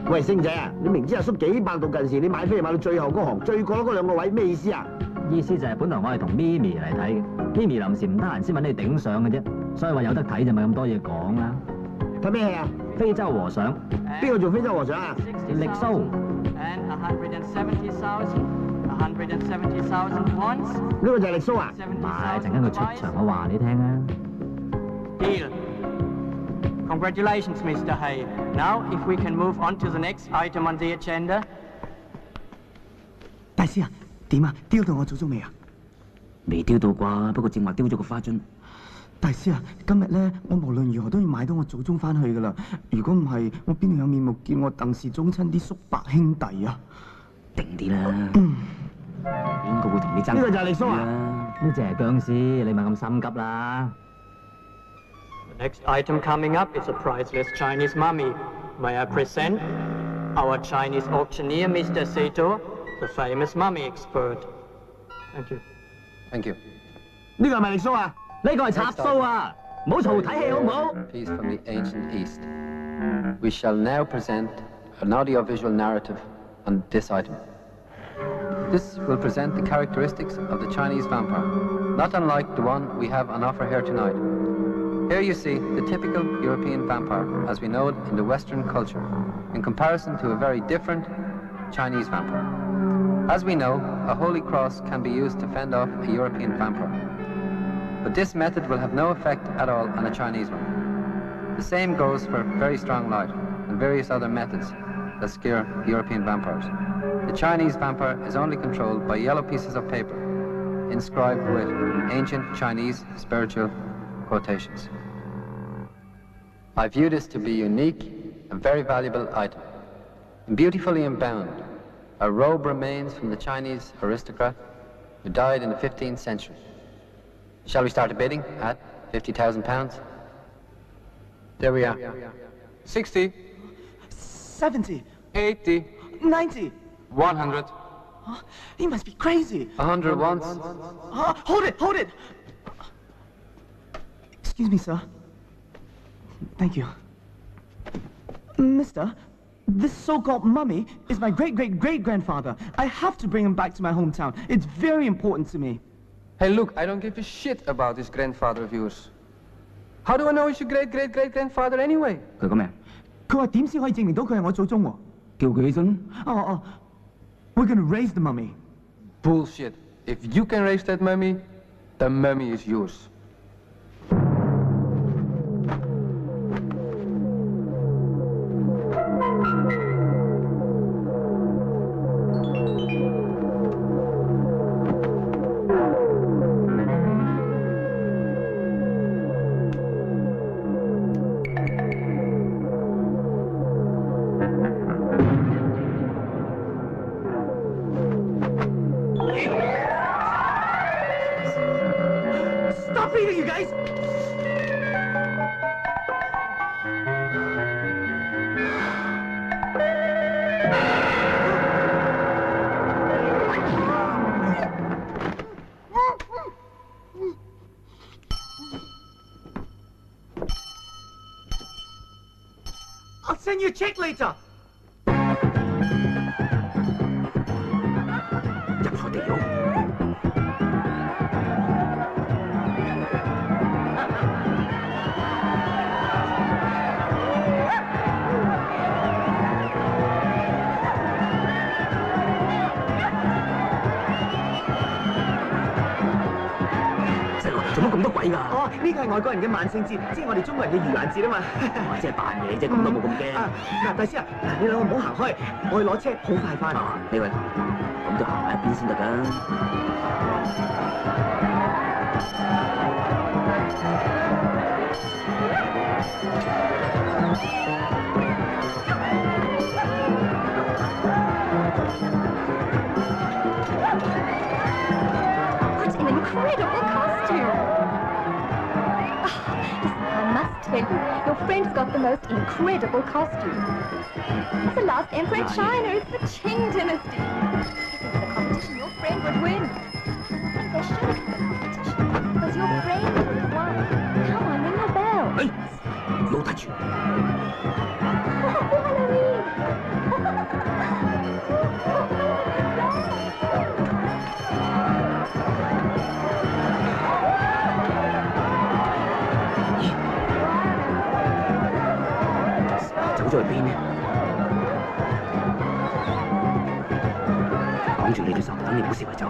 喂，星仔啊，你明知阿叔幾百度近視，你買飛買到最後嗰行，最過嗰兩個位，咩意思啊？意思就係本來我係同咪咪嚟睇嘅，咪咪臨時唔得閒先揾你頂上嘅啫，所以話有得睇就咪咁多嘢講啦。睇咩戲啊？非洲和尚，邊個做非洲和尚啊？力蘇。呢個就係力蘇啊？唔係，陣間佢出場我話你聽啊。Deal. Congratulations, Mr. Hay. Now, if we can move on to the next item on the agenda. 大師啊，點啊？雕到我祖宗未啊？未雕到啩，不過正話雕咗個花樽。大師啊，今日咧，我無論如何都要買到我祖宗翻去噶啦。如果唔係，我邊度有面目見我鄧氏宗親啲叔伯兄弟啊？定啲啦。邊個會同你爭？呢個就係力蘇啊？呢隻係僵屍，你咪咁心急啦。The next item coming up is a priceless Chinese mummy. May I present our Chinese auctioneer, Mr. Sato, the famous mummy expert. Thank you. Thank you. 呢個係咪力蘇啊？呢個係插蘇啊！唔好嘈，睇戲好唔好？ Piece from the ancient East. We shall now present an audiovisual narrative on this item. This will present the characteristics of the Chinese vampire, not unlike the one we have on offer here tonight. Here you see the typical European vampire as we know it in the Western culture, in comparison to a very different Chinese vampire. As we know, a holy cross can be used to fend off a European vampire. But this method will have no effect at all on a Chinese one. The same goes for very strong light and various other methods that scare European vampires. The Chinese vampire is only controlled by yellow pieces of paper, inscribed with ancient Chinese spiritual quotations. I view this to be unique and very valuable item. Beautifully embound, a robe remains from the Chinese aristocrat who died in the 15th century. Shall we start the bidding at £50,000? There we are. 60, 70, 80, 90. 100. He must be crazy. 100 once. Hold it, hold it. Excuse me, sir. Thank you. Mister, this so-called mummy is my great-great-great-grandfather. I have to bring him back to my hometown. It's very important to me. Hey, look, I don't give a shit about this grandfather of yours. How do I know he's your great-great-great-grandfather anyway? 佢講咩？佢話點先可以證明到佢係我祖宗喎？叫佢起身。We're gonna raise the mummy. Bullshit. If you can raise that mummy, the mummy is yours. Stop beating, you guys! I'll send you a check later. 入錯地獄。做乜咁多鬼㗎？哦，呢個係外國人嘅萬聖節，即係我哋中國人嘅盂蘭節啊嘛。我即係扮嘢啫，咁都冇咁驚。嗱，大師啊，嗱，你兩個唔好行開，我去攞車，好快翻。呢位，咁都行埋一邊先得㗎。What an incredible costume! I must tell you, your friend's got the most incredible costume. It's the last emperor in China. It's the Qing dynasty. If it was a competition, your friend would win. I think there should have been a competition, because your friend would have won. Come on, ring your bell. 哎，老睇住。Oh, Halloween! 咗去邊呢？綁住你隻手，等你唔好四圍走。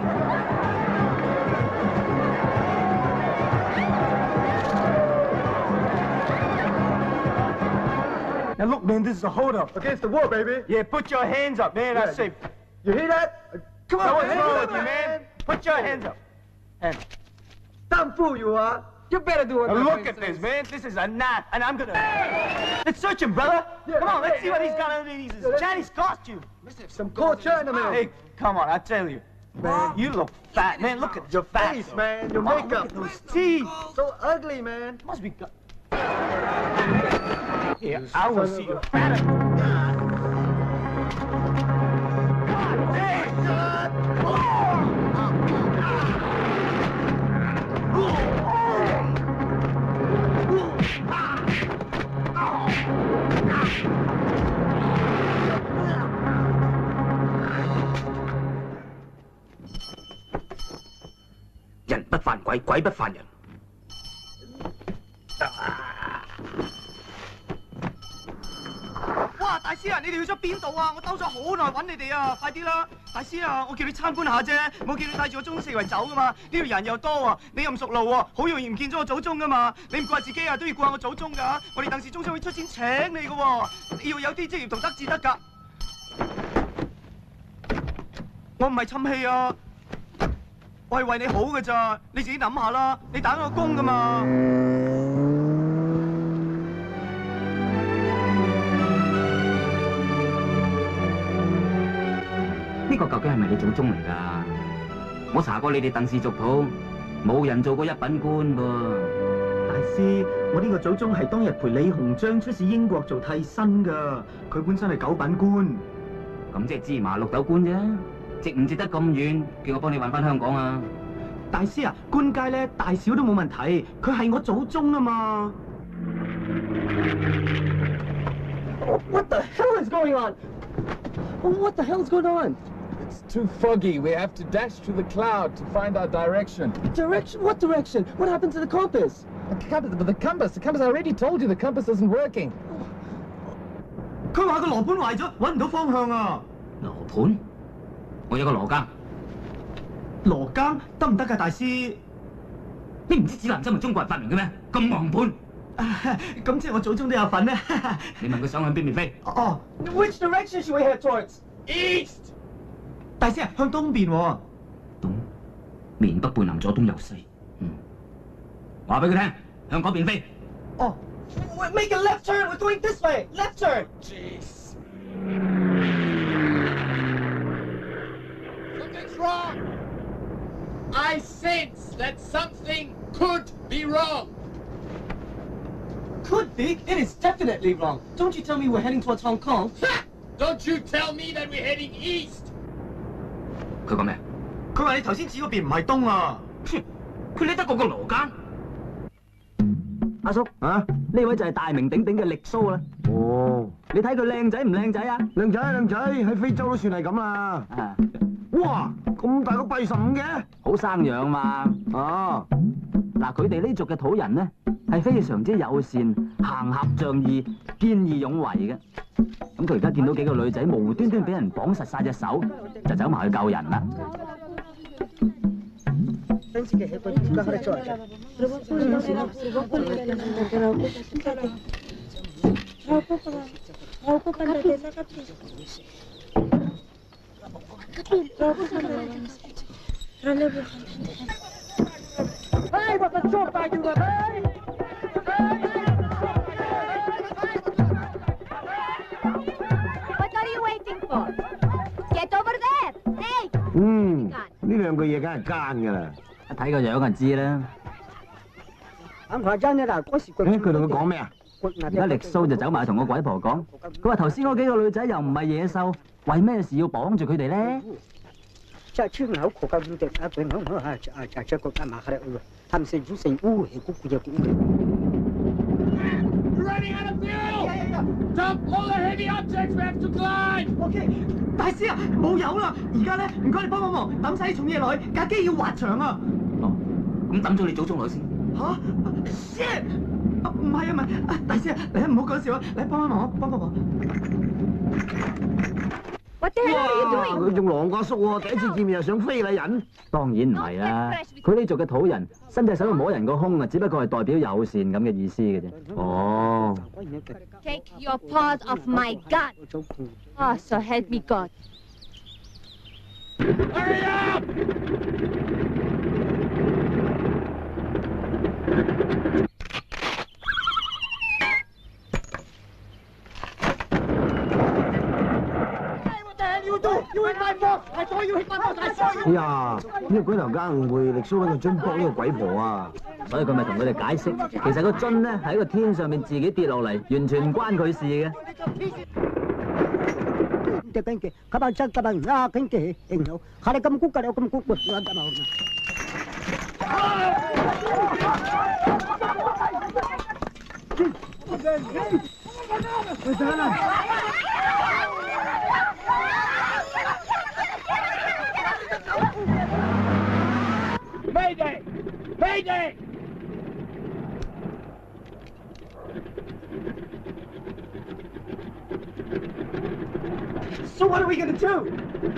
Now look, man, this is a hold-up. Against the wall, baby. Yeah, put your hands up, man. That's safe. You hear that? Come on, what's man, wrong come with on, you, man? Put your hands up. Hands. Damn fool you are. You better do what Now my look friend at this, says. man. This is a knot, and I'm gonna... Let's search him, brother. Yeah, Come on, let's hey, see what hey, he's got underneath his Chinese costume. Some poor Chinaman. Hey, come on, I tell you. Man, you look fat, man. Look at your face, man. Your Come on, makeup. Look at those teeth. So ugly, man. Must be... Here, I will see you fatter.人不犯鬼，鬼不犯人。哇！大師啊，你哋去咗邊度啊？我兜咗好耐揾你哋啊！快啲啦！大師啊，我叫你參觀下啫，冇叫你帶住個宗四圍走噶嘛。呢度人又多啊，你又唔熟路喎，好容易唔見咗個祖宗噶嘛。你唔怪自己啊，都要怪我祖宗㗎。我哋鄧氏宗商會出錢請你㗎喎，你要有啲職業道德至得㗎。我唔係氹氣啊，我係為你好㗎咋，你自己諗下啦。你打我工㗎嘛。呢個究竟係咪你祖宗嚟㗎？我查過你哋鄧氏族譜，冇人做過一品官噃。大師，我呢個祖宗係當日陪李鴻章出使英國做替身㗎，佢本身係九品官。咁即係芝麻綠豆官啫，值唔值得咁遠？叫我幫你揾翻香港啊！大師啊，官階咧大小都冇問題，佢係我祖宗啊嘛。What the hell is going on? What the hell is going on? It's too foggy. We have to dash to the cloud to find our direction. Direction? What direction? What happened to the compass? The compass. I already told you the compass isn't working. 佢話個羅盤壞咗，揾唔到方向啊！羅盤？我有個羅庚。羅庚得唔得㗎，大師？你唔知指南針係中國人發明嘅咩？咁戇盤！咁即係我祖宗都有份咧。你問佢想向邊邊飛？哦 ，Which direction should we head towards? East。大師啊，向東邊喎。東，面北背南左東右西。話俾佢聽，向嗰邊飛。哦 ，Make a left turn. We're going this way. Left turn. Jeez. Something's wrong. I sense that something could be wrong. Could be. It is definitely wrong. Don't you tell me we're heading towards Hong Kong. Don't you tell me that we're heading east. 佢講咩？佢話你頭先指嗰邊唔係東啊。佢理得過個羅庚？阿叔啊，呢位就係大名鼎鼎嘅力蘇啦。哦，你睇佢靚仔唔靚仔啊？靚仔靚仔，喺非洲都算係咁啦。啊，哇，咁大個閉15嘅？好生養嘛。哦，嗱，佢哋呢族嘅土人呢，係非常之友善、行俠仗義、見義勇為嘅。咁佢而家見到幾個女仔無端端俾人綁實晒隻手，就走埋去救人啦。What are you waiting for? Get over there! Hey! 呢兩句嘢梗係奸㗎啦。一睇個樣就知啦。佢同佢講咩啊？而家力蘇就走埋同個鬼婆講，佢話頭先嗰幾個女仔又唔係野獸，為咩事要綁住佢哋咧？Running out of fuel! Dump all the heavy objects we have to climb! OK， 大師啊，冇油啦！而家咧，唔該你幫忙抌晒啲重嘢落去，架機要滑翔啊！哦，咁抌咗你祖宗落去先。shit！唔係啊，唔係，大師啊，你唔好講笑啊，你幫我，幫我。 What the hell are you doing? 佢仲狼過叔喎，第一次見面就想非禮人。當然唔係啦，佢呢族嘅土人伸隻手去摸人個胸啊，只不過係代表友善咁嘅意思嘅啫。哦。 Take your paws off my gut. Oh, so help me God. Hurry up! 哎呀，呢個鬼頭家誤會力蘇揾個樽卜呢個鬼婆啊！所以佢咪同佢哋解釋，其實個樽咧喺個天上面自己跌落嚟，完全唔關佢事嘅。 Mayday! Mayday! So what are we gonna do?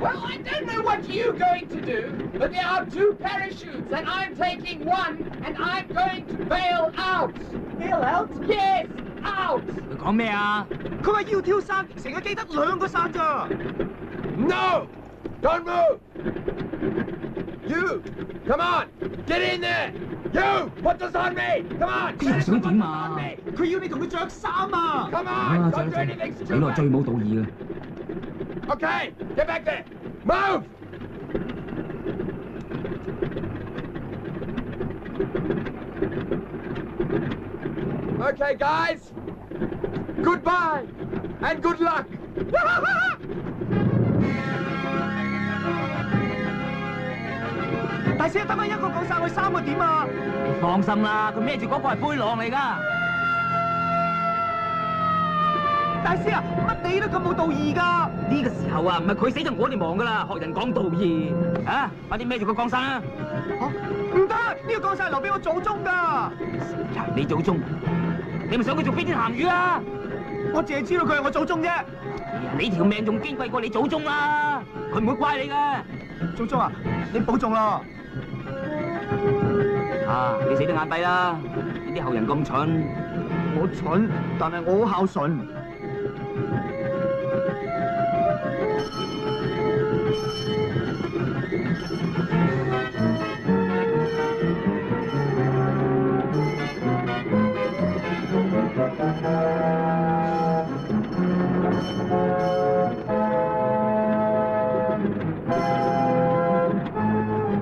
Well, I don't know what you're going to do, but there are 2 parachutes, and I'm taking one, and I'm going to bail out. Bail out? Yes, out. 佢講咩啊？佢話要跳傘，成日記得2個傘咋。 No! Don't move! You! Come on! Get in there! You! Put this on me! Come on! 佢又想點啊？佢要你同佢着衫啊 Come 啊， on! 走 Don't 走 do anything 你來最 stupid! 冇道義嘅。 Okay! Get back there! Move! Okay, guys! Goodbye! And good luck! 大師，得翻1個降傘，佢3個點啊？你放心啦，佢孭住嗰個係背囊嚟㗎。大師啊，乜你都咁冇道義㗎？呢個時候啊，唔係佢死就我哋忙㗎啦，學人講道義啊！快啲孭住個降傘啦！唔得，呢個降傘係留俾我祖宗㗎。你祖宗，你咪想佢做飛天鹹魚啊？我淨係知道佢係我祖宗啫。哎呀，你條命仲矜貴過你祖宗啦，佢唔會怪你㗎。祖宗啊，你保重啦。啊，你死得眼閉啦！呢啲後人咁蠢。我蠢，但係我好孝順。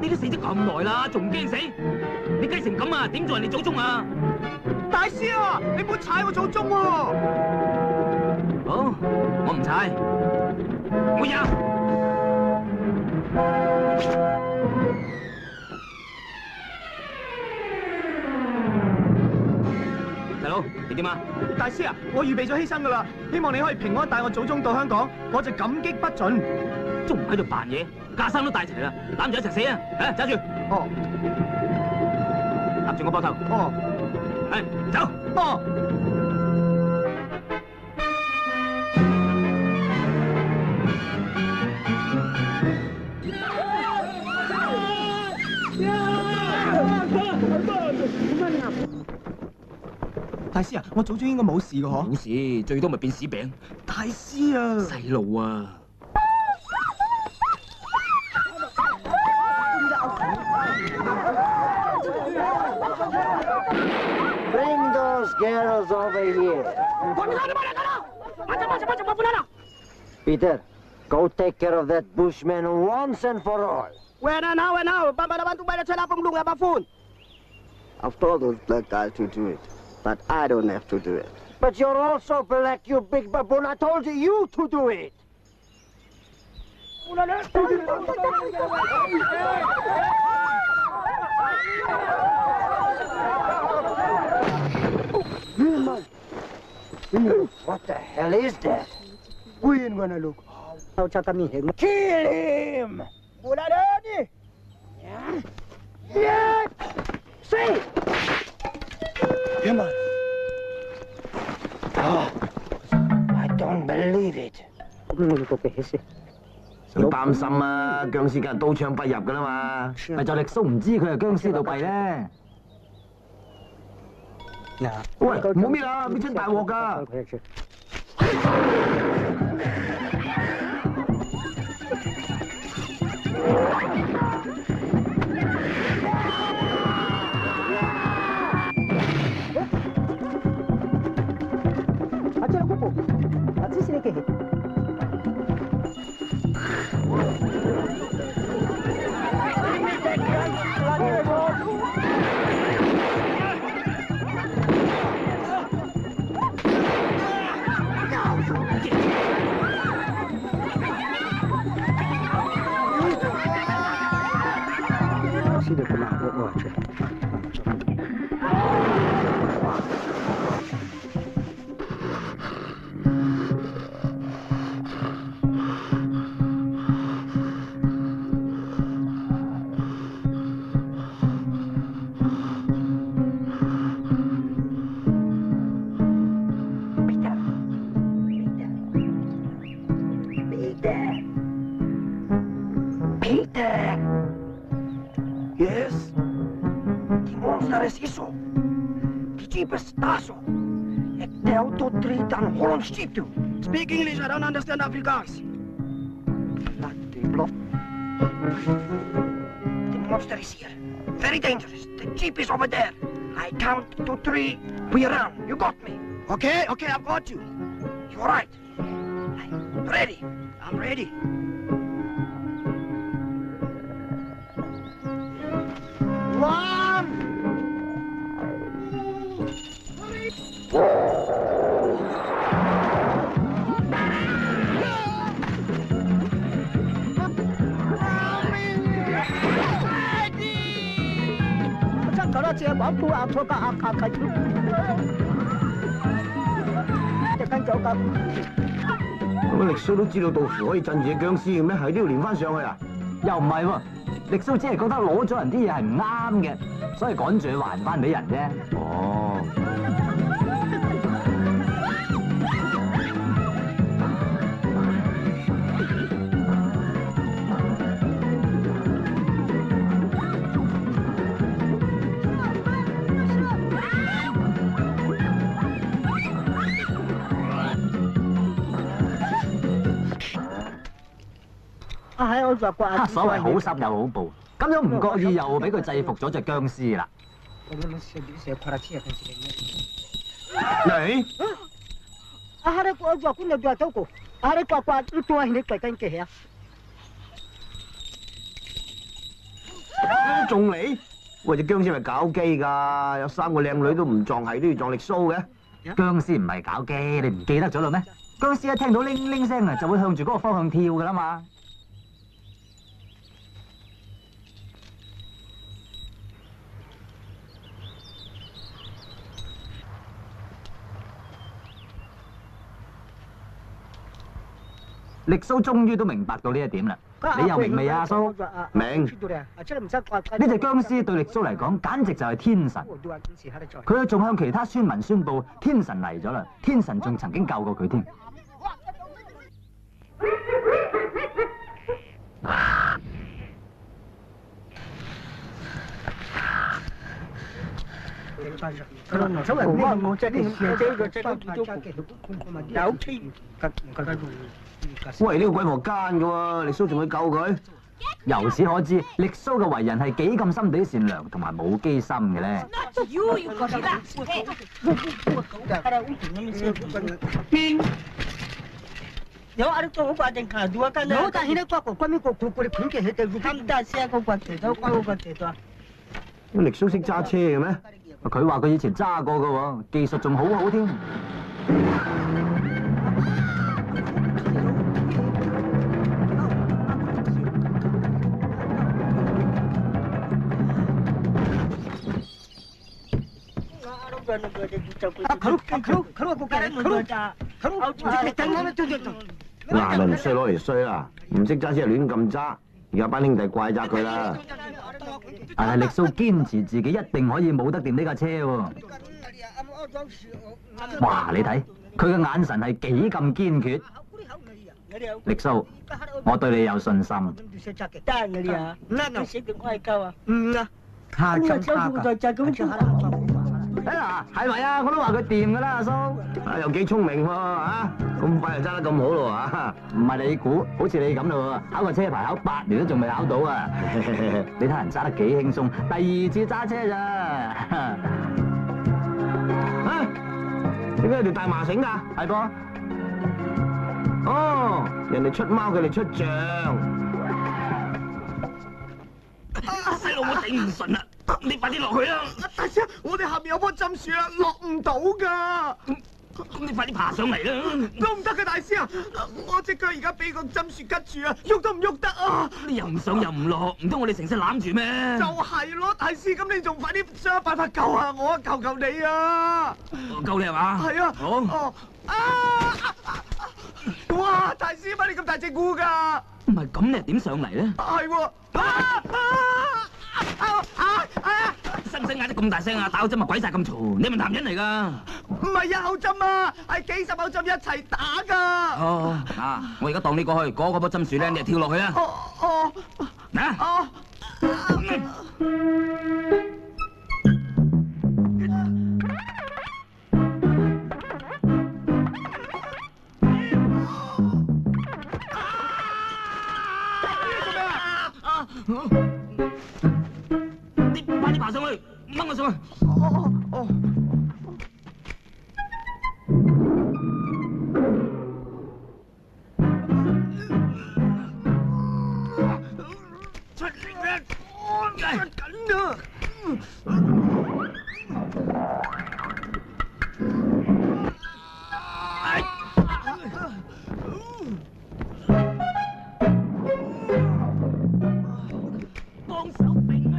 你都死咗咁耐啦，仲唔驚死？你雞成咁啊，點做人哋祖宗啊？大師啊，你唔好踩我祖宗喎！好，我唔踩，我入。細佬，你點啊？大師啊，我預備咗犧牲㗎啦，希望你可以平安帶我祖宗到香港，我就感激不盡。仲唔喺度扮嘢？架生都帶齊啦，攬住一齊死啊！啊，揸住！哦，搭住我膊頭。哦，係，走。哦。大師啊，我祖宗應該冇事㗎嗬？冇事，最多咪變屎餅。大師啊，細路啊！ Bring those girls over here. Peter, go take care of that bushman once and for all. Where now? I've told those black guys to do it, but I don't have to do it. But you're also black, you big baboon. I told you to do it. What the hell is that? We ain't gonna look. Kill him! Yeah. See? Come on. Oh, I don't believe it. 佢擔心啊，僵屍梗係刀槍不入㗎啦嘛。咪就力蘇唔知佢係僵屍到弊咧。喂，唔好搣啦，搣親大鑊㗎！Peter! Yes? Die monster is hisso. Die jeep is taso. Ik tel tot 3 dan Hollands jeep toe. Speak English, I don't understand Afrikaans. Not the bluff. The monster is here. Very dangerous. The jeep is over there. I count to 3. We run. You got me. Okay, I've got you. You're right. I'm ready. I'm ready. One! 真搞到這玩鋪啊，錯架啊，卡卡住。隻跟走架。咁力蘇都知道杜甫可以鎮住隻僵屍嘅咩？係都要連翻上去啊？又唔係喎，力蘇只係覺得攞咗人啲嘢係唔啱嘅，所以趕住去還翻俾人啫。哦。所謂好心有好報，咁樣唔覺意又俾佢制服咗隻僵屍啦。你？仲嚟？喂，隻僵屍咪搞基㗎？有3個靚女都唔撞，係都要撞力蘇嘅。僵屍唔係搞基，你唔記得咗啦咩？僵屍一聽到鈴鈴聲啊，就會向住嗰個方向跳㗎啦嘛。力蘇終於都明白到呢一點啦，你又明未啊，阿蘇？明。呢隻僵屍對力蘇嚟講，簡直就係天神。佢仲向其他村民宣佈天神嚟咗啦，天神仲曾經救過佢添。喂，呢個鬼婆奸㗎喎，力蘇仲去救佢？由此可知，力蘇嘅為人係幾咁心地善良同埋冇機心嘅咧。咁力蘇識揸車嘅咩？佢話佢以前揸過㗎喎，技術仲好好添。嗱，唔衰攞嚟衰啦，唔識揸車亂咁揸，而家班兄弟怪責佢啦。但係力蘇堅持自己一定可以冇得掂呢架車喎。哇！你睇佢嘅眼神係幾咁堅決。力蘇，我對你有信心。嗱，係咪啊？我都話佢掂噶啦，阿蘇。又幾聰明喎嚇，咁快就揸得咁好咯嚇。唔係你估，好似你咁咯喎，考個車牌考8年都仲未考到啊！你睇人揸得幾輕鬆，第2次揸車咋？啊？點解有條大麻繩㗎？係噃。哦，人哋出貓，佢哋出象。細路，我頂唔順啦，你快啲落去啦！大師啊，我哋下面有棵針樹啊，落唔到㗎。咁你快啲爬上嚟啦！都唔得嘅，大師啊，我隻腳而家俾個針樹拮住啊，喐都唔喐得啊！你又唔上又唔落，唔通我哋成世攬住咩？就係咯，大師，咁你仲快啲想辦法救下我啊！求求你啊！我救你係嘛？係啊。好。哦。哇！大師，乜你咁大隻菇㗎？唔係咁，你點上嚟咧？係喎。使唔使嗌得咁大聲啊？打口針咪鬼晒咁嘈，你係咪男人嚟㗎？唔係一口針啊，係幾十口針一齊打㗎。哦，我而家當你過去，嗰棵針樹咧，你就跳落去啊！哦。嗱。哦。你快啲爬上去，掹我上去。哦。出力啦！出緊啊！幫手揈啊！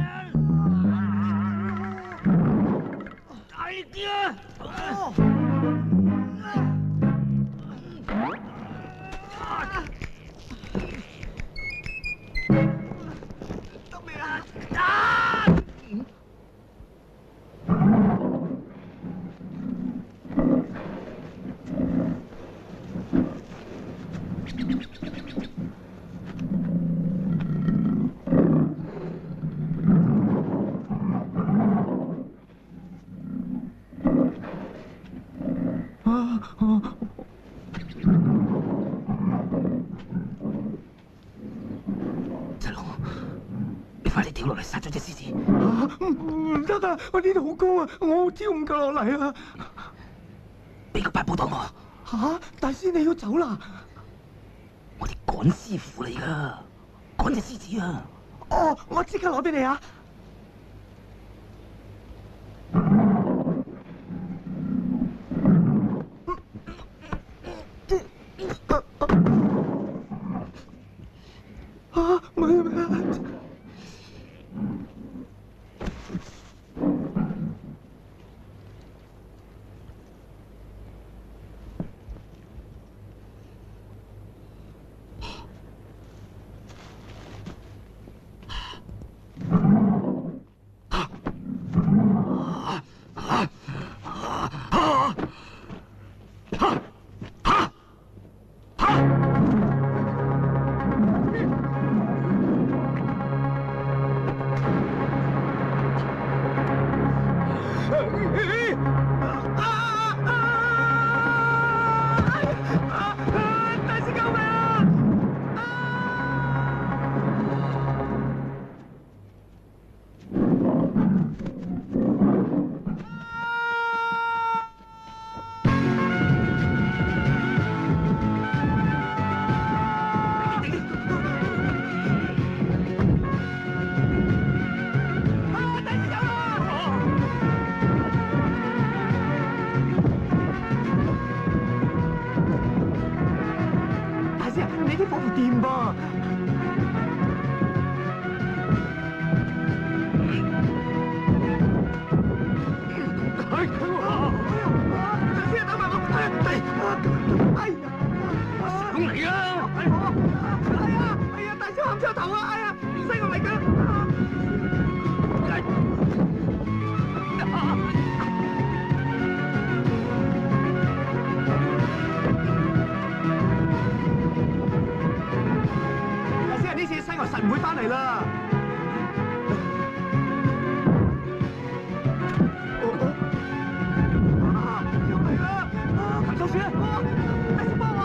大力啲啊！得未啊？細佬，你快啲跳落嚟殺咗隻獅子！唔得啊！我呢度好高啊，我跳唔夠落嚟啊！俾個八寶當我。嚇！大師你要走啦？我哋趕師傅嚟㗎，趕隻獅子啊！哦，我即刻攞俾你啊！大師，呢次西牛實唔會翻嚟啦。又嚟啦！陳教授，大師幫我！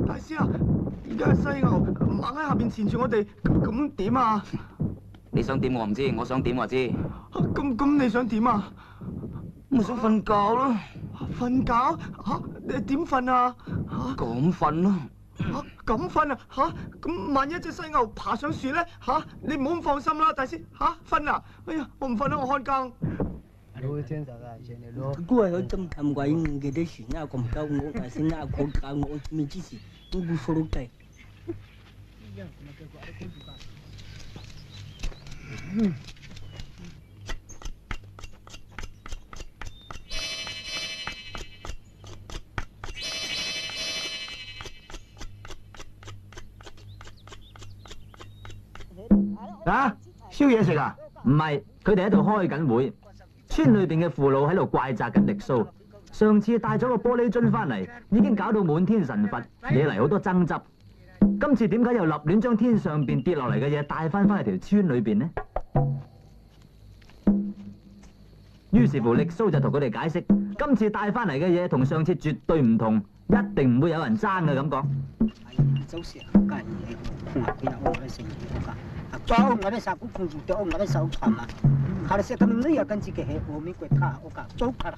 大師啊，而家西牛猛喺下邊纏住我哋，咁點啊？你想點我唔知，我想點我知。咁你想點啊？我想瞓覺咯。瞓覺？嚇？你點瞓啊？嚇？咁瞓咯。嚇？咁瞓啊？嚇？咁萬一隻犀牛爬上樹咧？嚇？你唔好咁放心啦，大師。嚇？瞓啊？哎呀，我唔瞓啦，我看更。Gue ở trong thầm quay người đấy xỉn nhau còn cao ngộ cả sinh nhau còn cao ngộ mình chỉ xỉn tôi bu solo cây. 啊，燒嘢食啊？唔係，佢哋喺度開緊會。村裏邊嘅父老喺度怪責緊力蘇。上次帶咗個玻璃樽翻嚟，已經搞到滿天神佛，惹嚟好多爭執。今次點解又立亂將天上邊跌落嚟嘅嘢帶翻去條村裏邊呢？於是乎，力蘇就同佢哋解釋，今次帶翻嚟嘅嘢同上次絕對唔同，一定唔會有人爭嘅咁講。Jauh nggak ada saku kunjung, jauh nggak ada saku sama. Kalau saya kami melihat kan jika umi kau tahu, oka jauh kara.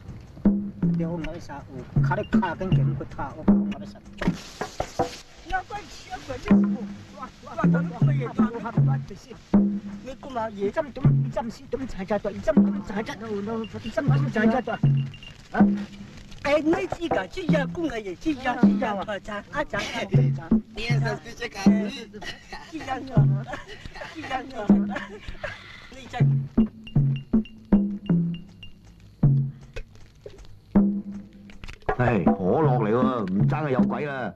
Jauh nggak ada saku, kalau kara kan kami kau tahu, oka nggak ada saku. Siapa siapa ni? Wah, tanah kau ye tanah harus bantu sih. Ni kau mah ye jam sih, jaga tu, jam jaga tu, jam jaga tu. Ini jika jika kau nggak ye jika apa cak aja. Dia satu cakap ni. Jika唉，可樂嚟喎，唔爭係有鬼啦！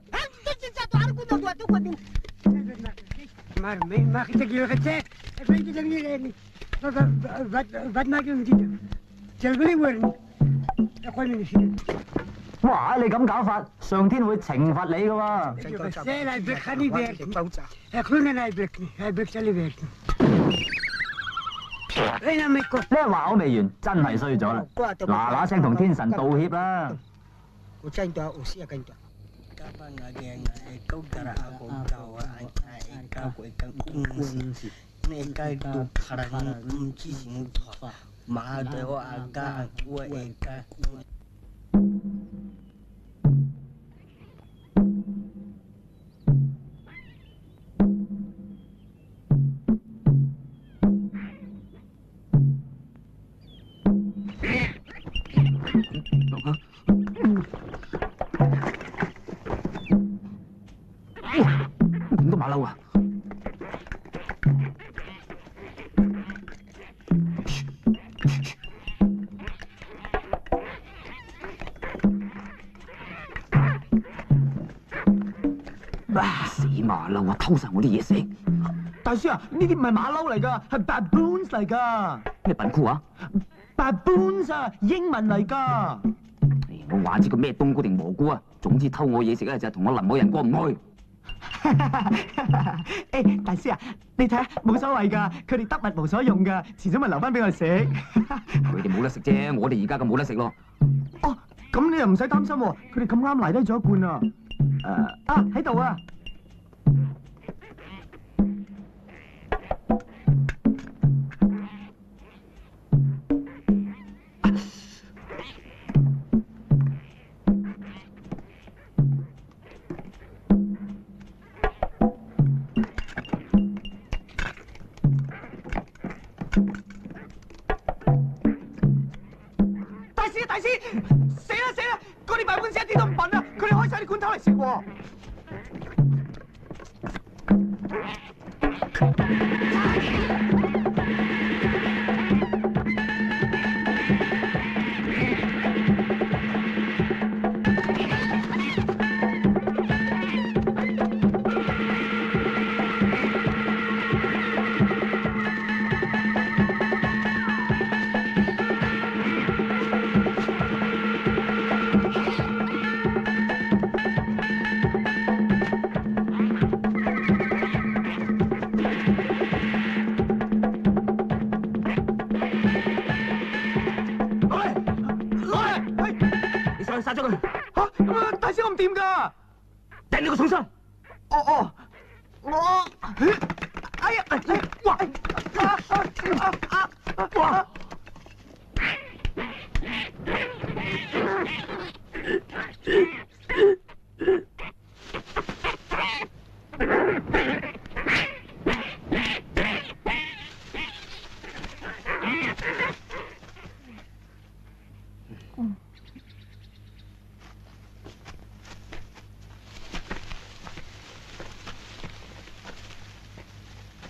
哇！你咁搞法，上天會懲罰你噶喎！呢一話口未完，真係衰咗啦！嗱嗱聲同天神道歉啦！ 咁多馬騮啊！死馬騮啊！偷晒我啲嘢食！大師啊，呢啲唔係馬騮嚟㗎，係 baboons 嚟㗎。咩品酷啊 ？baboons 啊，英文嚟㗎。我話知個咩冬菇定蘑菇啊！總之偷我嘢食咧就係同我林某人過唔去。誒，大師啊，你睇下冇所謂㗎，佢哋得物無所用㗎，遲早咪留翻俾我食。佢哋冇得食啫，我哋而家咁冇得食咯。哦，咁你又唔使擔心喎，佢哋咁啱嚟低咗一罐啊！喺度啊！ 大師，死啦死啦！嗰啲賣碗師一啲都唔笨啊！佢哋開晒啲罐頭嚟食喎。咁掂㗎？掟你個重傷！我，哎呀，哇！哇！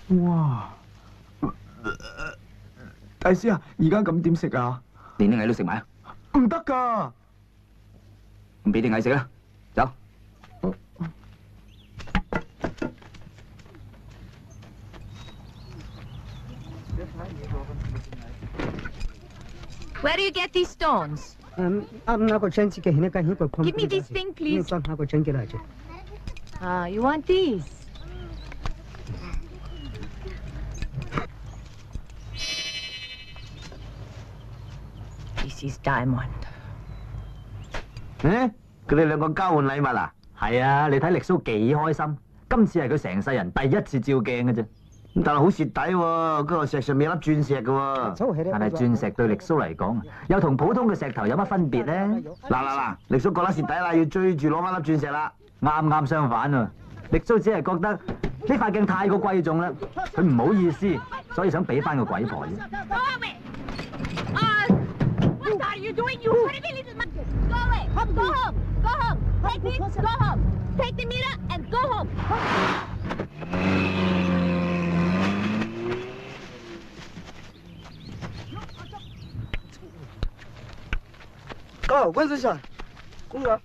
哇！大師啊，而家咁點食啊？連啲蟻都食埋啊！唔得㗎！咁俾啲蟻食啦，走。Where do you get these stones? Give me this thing, please. You want these? This is diamond. 佢哋兩個交換禮物啊？係啊，你睇力蘇幾開心，今次係佢成世人第一次照鏡嘅啫。但係好蝕底喎，嗰個石上面有粒鑽石嘅喎。但係鑽石對力蘇嚟講，又同普通嘅石頭有乜分別咧？嗱，力蘇覺得蝕底啦，要追住攞翻粒鑽石啦。啱啱相反啊！力蘇只係覺得呢塊鏡太過貴重啦，佢唔好意思，所以想俾翻個鬼婆啫。What are you doing, you pretty little man? Go away! Go home! Go home! Take this! Go home! Take the mirror and go home! Go, where's the sun? Go.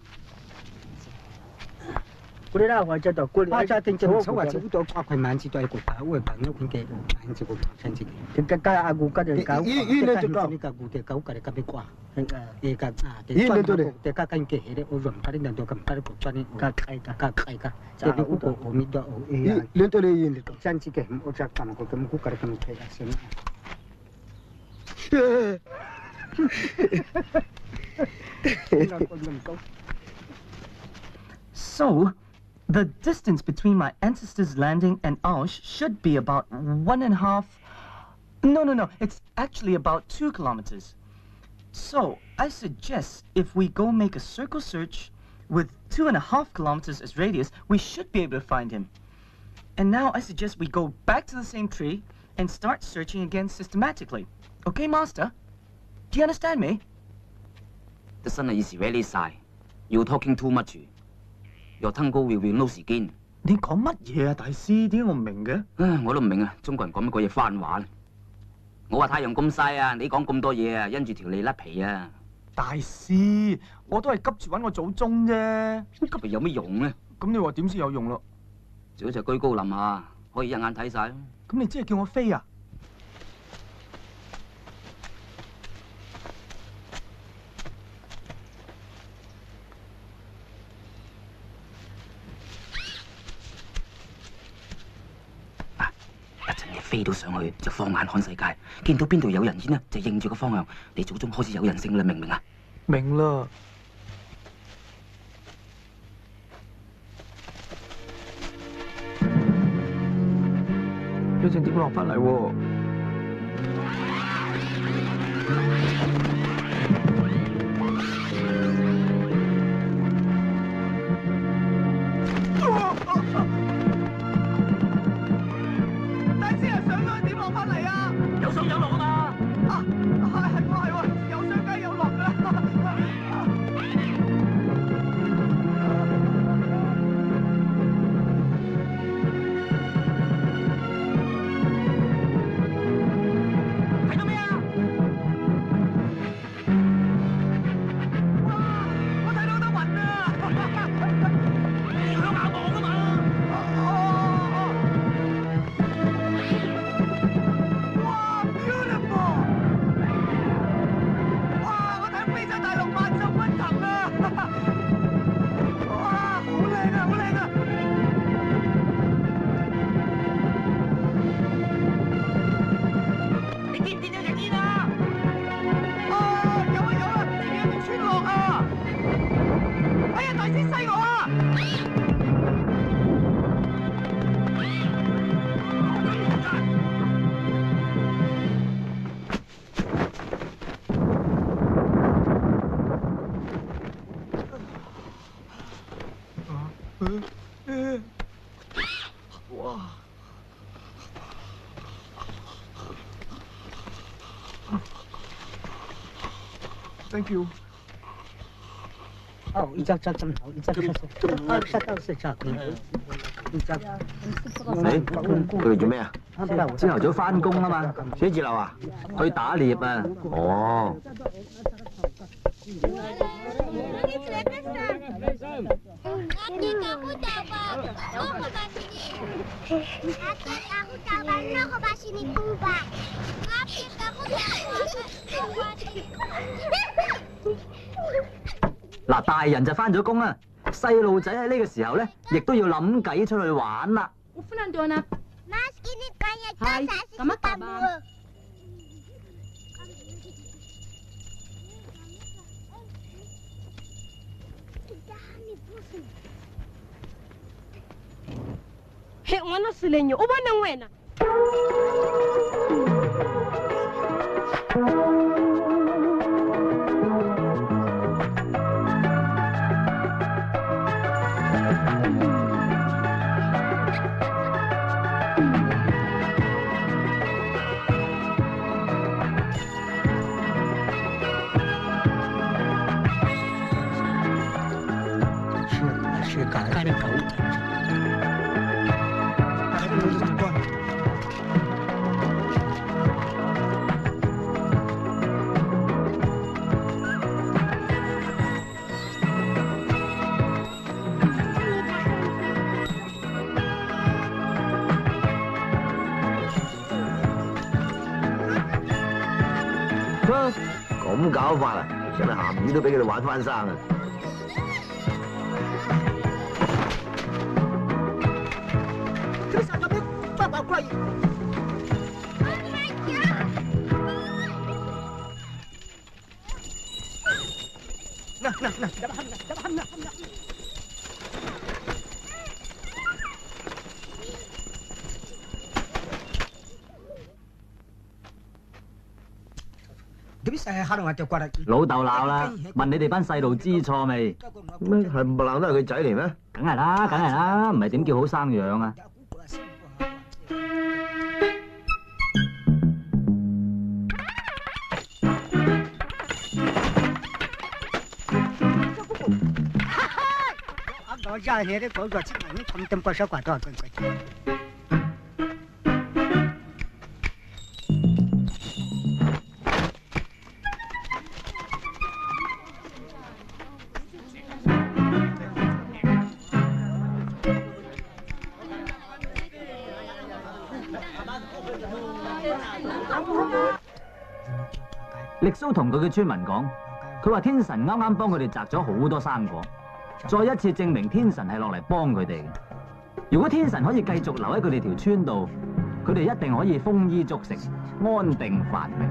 嗰啲啦，或者就嗰啲，真正所謂好多跨佢萬字都係個打，會朋友佢嘅萬字個萬字嘅，佢家阿姑家就搞，依呢就搞，呢個姑嘅搞嘅，咁樣掛，誒個依呢就嚟，嘅家跟嘅係咧，我用佢啲人就咁加啲個裝呢，加開噶，就係嗰個我咪都誒，呢度你呢度萬字嘅，我就咁個咁姑家咁開噶先。So, the distance between my ancestors' landing and ours should be about 1.5... No, it's actually about 2 kilometers. So, I suggest if we go make a circle search with 2.5 kilometers as radius, we should be able to find him. And now I suggest we go back to the same tree and start searching again systematically. Okay, Master? Do you understand me? The sun is really shy. You're talking too much. Your tongue will be no skin。你講乜嘢啊，大師？點解我唔明嘅？我都唔明啊！中國人講乜鬼嘢番話咧？我話太陽咁曬啊，你講咁多嘢啊，因住條脷甩皮啊！大師，我都係急住揾我祖宗啫。急嚟有咩用咧？咁你話點先有用咯？最好就居高臨下，可以一眼睇晒。咁你即係叫我飛啊？飛到上去就放眼看世界，見到邊度有人煙呢，就應住個方向。你祖宗開始有人性啦，明唔明啊？明啦。一陣點落翻嚟喎？哇！Thank you。哦，一隻針頭，一隻佢哋做咩啊？朝頭早翻工啊嘛，寫字樓啊？去打獵啊。哦。嗱，大人就翻咗工啦，細路仔喺呢個時候咧，亦都要諗計出去玩啦。Hai, kamu kabar? Hei, mana selenyo? Uba nang wena.咁搞法啊，真係鹹魚都俾佢哋玩翻生啊！老豆鬧啦，問你哋班細路知錯未？咩係唪唥都係佢仔嚟咩？梗係啦，梗係啦，唔係點叫好生養啊？我家你的工作基本他们都不少管多少个。力蘇同佢嘅村民講，佢話天神啱啱幫佢哋摘咗好多生果，再一次證明天神係落嚟幫佢哋嘅。如果天神可以繼續留喺佢哋條村度，佢哋一定可以豐衣足食，安定繁榮。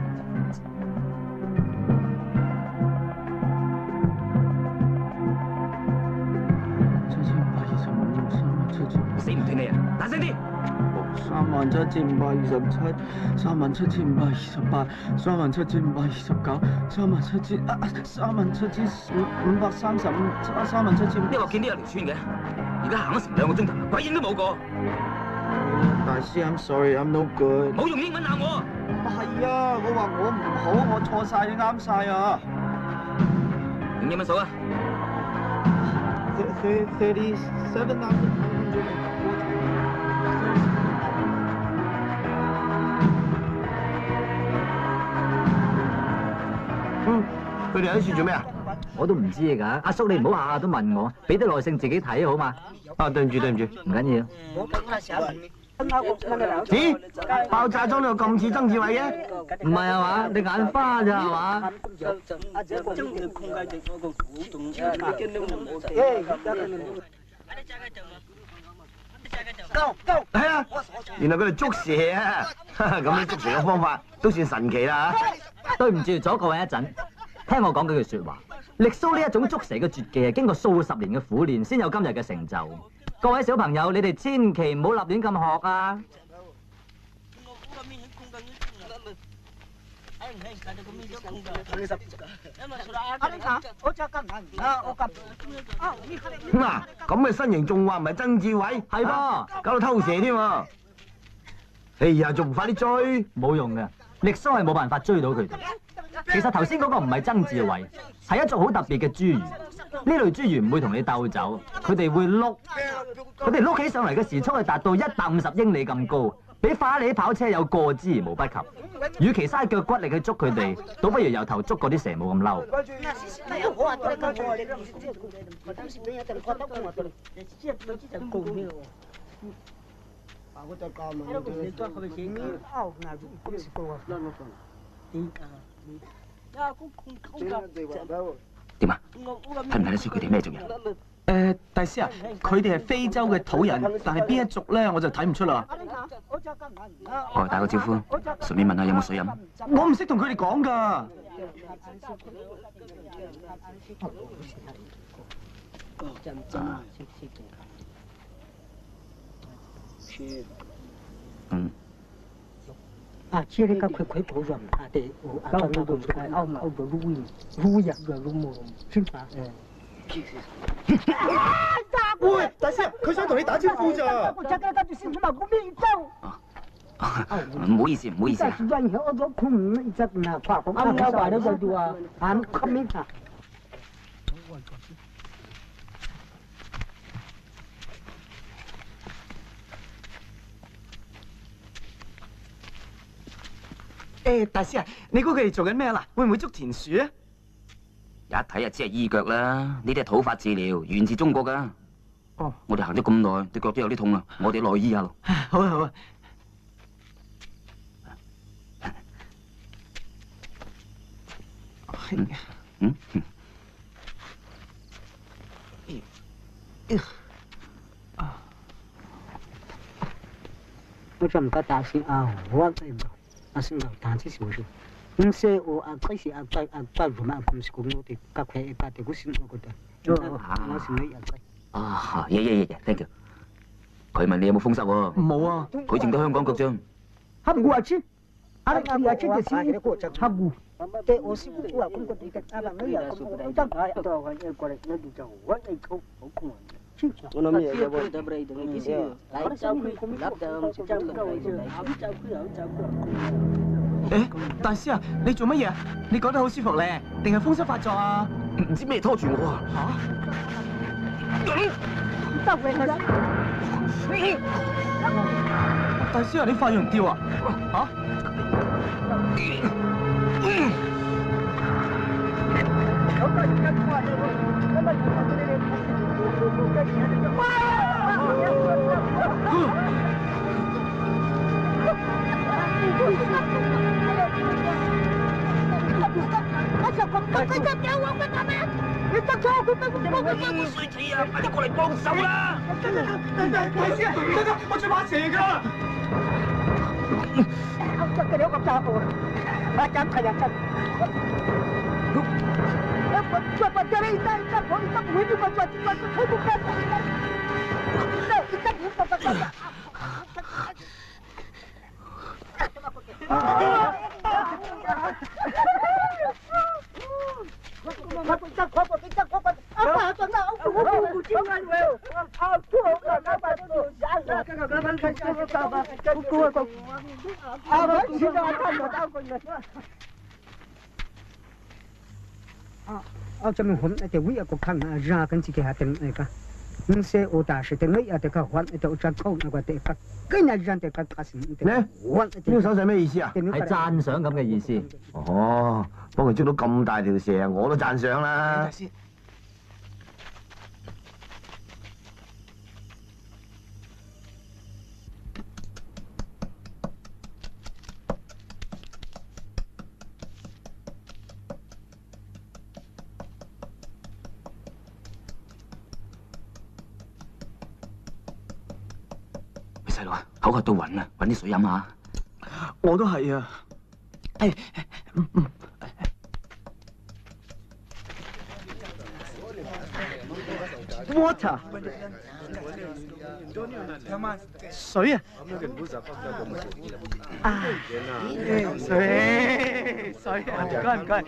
死唔斷你啊！大聲啲！37,527、37,528、37,529、37,535、37,530。呢個見呢有條村嘅，而家行咗成2個鐘頭，鬼影都冇個。大師 ，I'm sorry，I'm no good。冇用英文鬧我。係啊，我話我唔好，我錯晒，你啱晒啊。用英文數啊。37,940。佢哋喺處做咩啊？我都唔知㗎，阿叔你唔好下下都問我，俾啲耐性自己睇好嘛。啊，對唔住，唔緊要。咦？爆炸裝到咁似曾志偉嘅？唔係啊嘛？你眼花咋係嘛？係啊，原來佢哋捉蛇啊！咁樣捉蛇嘅方法都算神奇啦嚇。對唔住，阻各位一陣。聽我講幾句説話，力蘇呢一種捉蛇嘅絕技係經過數十年嘅苦練先有今日嘅成就。各位小朋友，你哋千祈唔好立亂咁學啊！嗱，咁嘅身形仲話唔係曾志偉？係噃，搞到偷蛇添喎！哎呀，仲唔快啲追？冇用嘅，力蘇係冇辦法追到佢哋。其實頭先嗰個唔係曾志偉，係一種好特別嘅侏儒。呢類侏儒唔會同你鬥走，佢哋會碌。佢哋碌起上嚟嘅時速係達到150英里咁高，比法拉利跑車有過之而無不及。與其嘥腳骨力去捉佢哋，倒不如由頭捉嗰啲蛇冇咁嬲。點啊？睇唔睇得出佢哋咩族人？大師啊，佢哋係非洲嘅土人，但係邊一族咧，我就睇唔出啦。過嚟打個招呼，順便問下有冇水飲。我唔識同佢哋講㗎。嗯。啊，这里个快保养啊，对，我啊，那个开澳嘛，澳个路呀个路么，是吧？喂，大師，佢想同你打招呼咋？唔好意思，唔好意思啊。大師啊，你估佢哋做緊咩啦？會唔會捉田鼠啊？一睇就知係醫腳啦，呢啲係土法治療，源自中國㗎。哦，我哋行咗咁耐，隻腳都有啲痛啦，我哋落去醫下咯。好啊，好啊。我这么个大心啊，我这个啊是老大这是不是？你说我啊，这是啊，什么？不是公路的，各块一把的，我是我觉得，我是没有的。啊，嘢 ，thank you。佢問你有冇風濕喎？冇啊，佢淨得香港腳啫。他不過去，啊，這就是他不。對，我是不過公過的，啊，那沒有公過，當然要到我這過來，那就叫我來抽好空。我諗嘢嘅喎，得不得？幾時來找佢？立得就找佢。大師啊，你做乜嘢啊？你講得好舒服咧，定係風濕發作啊？唔知咩拖住我啊！大師啊，你發羊吊啊？你衰仔啊！快啲過嚟幫手啦！大師啊，得，我最怕蛇㗎。cái đó không sao rồi, 300 thầy là chân. Coba cari ikan, ikan ini buat thấy bukan. Ikan bukan apa. Cho mình huấn thì quý ở cuộc thằng ra cái gì cái từng này cả, nhưng xe ô tô sẽ từng ấy ở cái huấn thì ở trong câu nó gọi là cái nhà dân thì cái gì呢個手勢咩意思啊？係讚賞咁嘅意思。哦，幫佢捉到咁大條蛇，我都讚賞啦。細路啊，口渴到暈啊，揾啲水飲下。我都係啊。Water。水啊！啊！水啊！唔該唔該。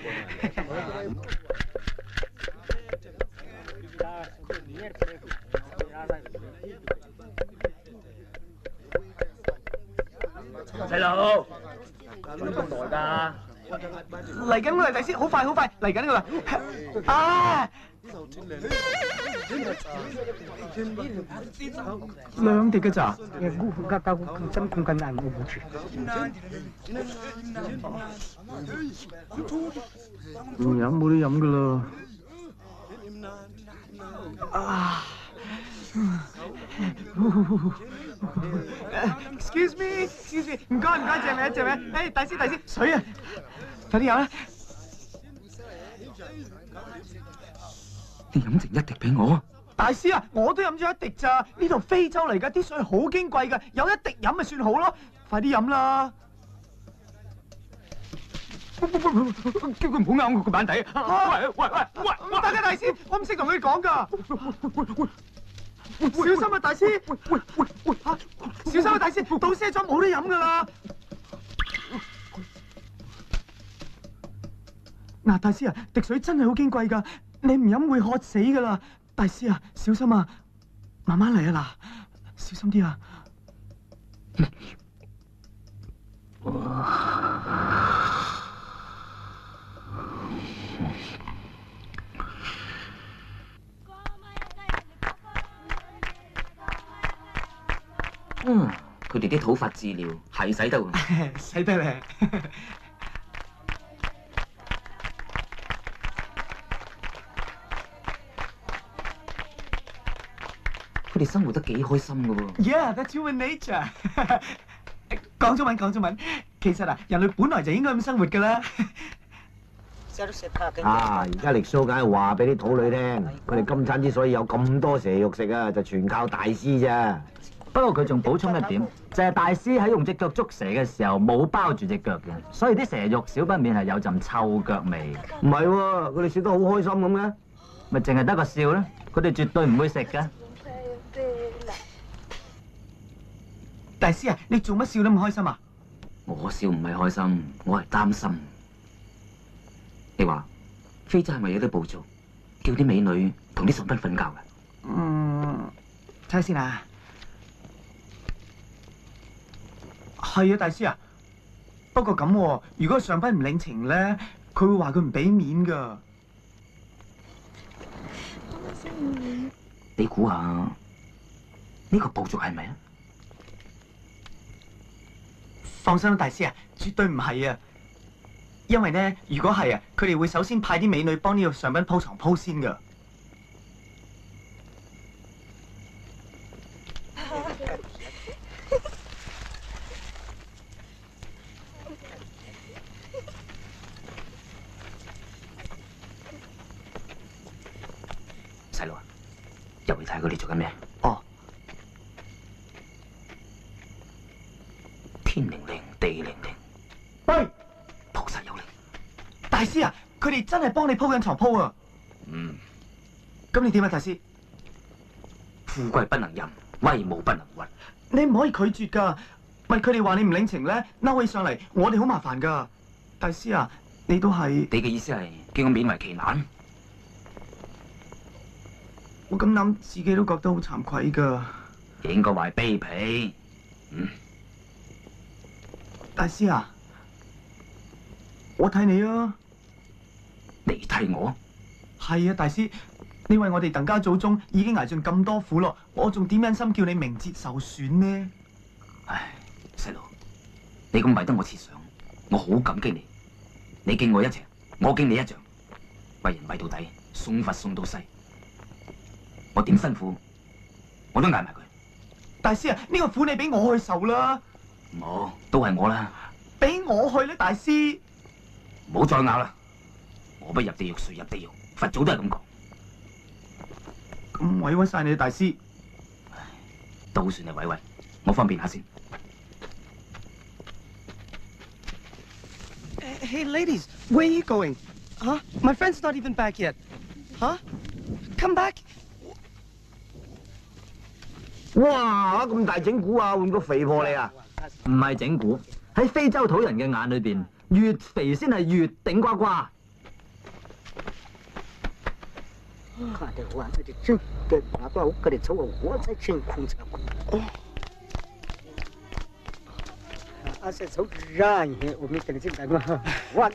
細路，做咁耐㗎？嚟緊啦，大師，好快好快嚟緊㗎啦！啊！2滴嘅咋？真咁緊硬，我冇住。唔飲冇得飲㗎啦。啊！Excuse me，唔該，借名。誒，大師，水啊！快啲飲啦！你飲剩1滴俾我。大師啊，我都飲咗1滴咋？呢度非洲嚟㗎，啲水好矜貴㗎，有1滴飲咪算好咯。快啲飲啦！叫佢唔好咬我個板底啊！喂，唔得㗎，大師，我唔識同佢講㗎。小心啊，大師！喂，小心啊，大師！到瀉咗冇得飲㗎啦！嗱，大師啊，滴水真係好矜貴㗎，你唔飲會渴死㗎啦！大師啊，小心啊，慢慢嚟啊嗱，小心啲啊！佢哋啲土法治療係使得喎，使得咧。佢哋生活得幾開心㗎喎。Yeah, that's human nature 講中文。其實啊，人類本來就應該咁生活㗎啦。而家力蘇梗係話俾啲土女聽，佢哋今餐之所以有咁多蛇肉食啊，就全靠大師咋。不過佢仲補充一點，就係大師喺用隻腳捉蛇嘅時候冇包住隻腳嘅，所以啲蛇肉少不免係有陣臭腳味。唔係喎，佢哋笑得好開心咁嘅，咪淨係得個笑咧，佢哋絕對唔會食㗎。大師啊，你做乜笑得咁開心啊？我笑唔係開心，我係擔心。你話非洲係咪有啲暴族，叫啲美女同啲上賓瞓覺㗎？睇下先啊。係啊，大師啊。不過咁喎，如果上賓唔領情咧，佢會話佢唔俾面㗎。你估下呢個暴族係咪啊？放心啦，大師啊，絕對唔係啊。因為咧，如果係啊，佢哋會首先派啲美女幫呢個上賓鋪床鋪先㗎。細路啊，入去睇下佢哋做緊咩？哦。天靈靈，地靈靈。喂！菩薩有靈。大師啊，佢哋真係幫你鋪緊床鋪啊！咁你點啊，大師？富貴不能淫，威武不能屈。你唔可以拒絕㗎，咪佢哋話你唔領情咧，嬲起上嚟，我哋好麻煩㗎。大師啊，你都係。你嘅意思係叫我勉為其難？我咁諗，自己都覺得好慚愧㗎。應該話係卑鄙。大師啊，我睇你啊。你睇我？係啊，大師，你為我哋鄧家祖宗已經捱盡咁多苦咯，我仲點忍心叫你名節受損呢？唉，細路，你咁為得我設想，我好感激你。你敬我一尺，我敬你一丈，為人為到底，送佛送到西。我點辛苦，我都捱埋佢。大師啊，呢個苦你俾我去受啦。冇，都係我啦。俾我去啦，大師。唔好再拗啦。我不入地獄，誰入地獄？佛祖都係咁講。咁委屈晒你，大師。都算係委屈，我方便下先。Hey, ladies, where are you going? Huh? My friend's not even back yet. Huh? Come back. 哇！咁大整蠱啊，換個肥婆嚟啊？唔係整蠱，喺非洲土人嘅眼裏邊，越肥先係越頂呱呱。看得我这里真的拿到我个的走，我才真空才空。啊，这走让你，我们跟你这个嘛，我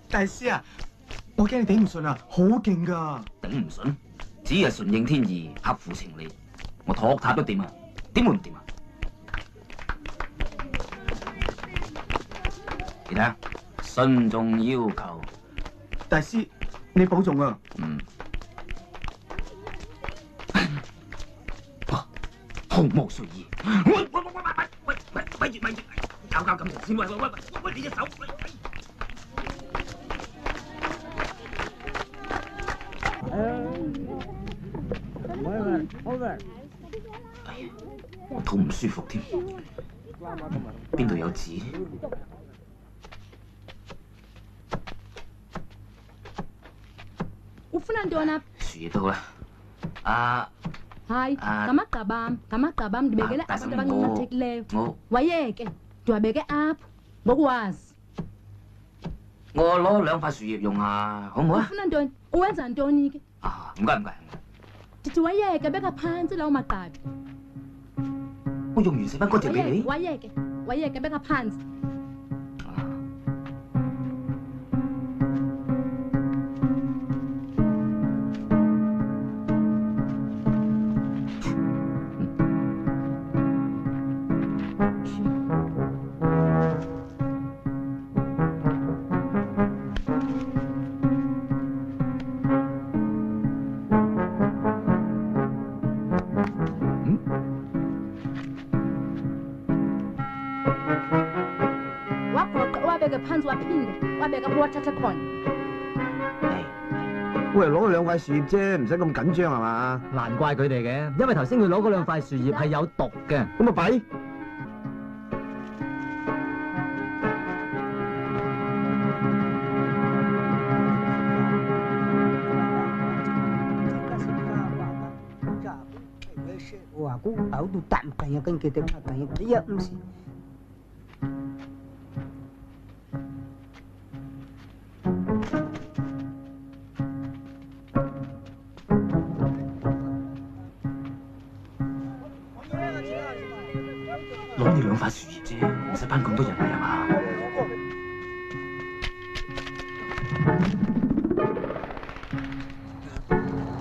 大師啊，我驚你頂唔順啊，好勁㗎！頂唔順，只係順應天意，合乎情理。我托塔都掂啊，點會唔掂啊？你睇下，慎重要求。大師，你保重啊！嗯。毫無睡意。喂，咪住，搞感情先，喂，你隻手，我肚唔舒服添，邊度有紙？Ufuna ntona? 樹葉都好啦。啊。Hayi, ngamagabam ndibekele abantu abancincathekileyo. Wayeke, ndiwabeke apho ngokwazi. 我攞2塊樹葉用下，好唔好啊？ Ufuna ntoni? Uwenza ntoni ke? 啊，唔該。Ndithi wayeke beka phantsi lawo magqabi. 我用完食翻嗰條俾你。Wayeke beka phantsi. Phantsi waphinde wabeka apho wathatha khona. 喂，攞2塊樹葉啫，唔使咁緊張係嘛？難怪佢哋嘅，因為頭先佢攞嗰2塊樹葉係有毒嘅。咁咪弊。話估嘔到啖緊啊，跟佢哋緊啊，呢一唔是。攞你2塊樹葉啫，唔使班咁多人嚟係嘛？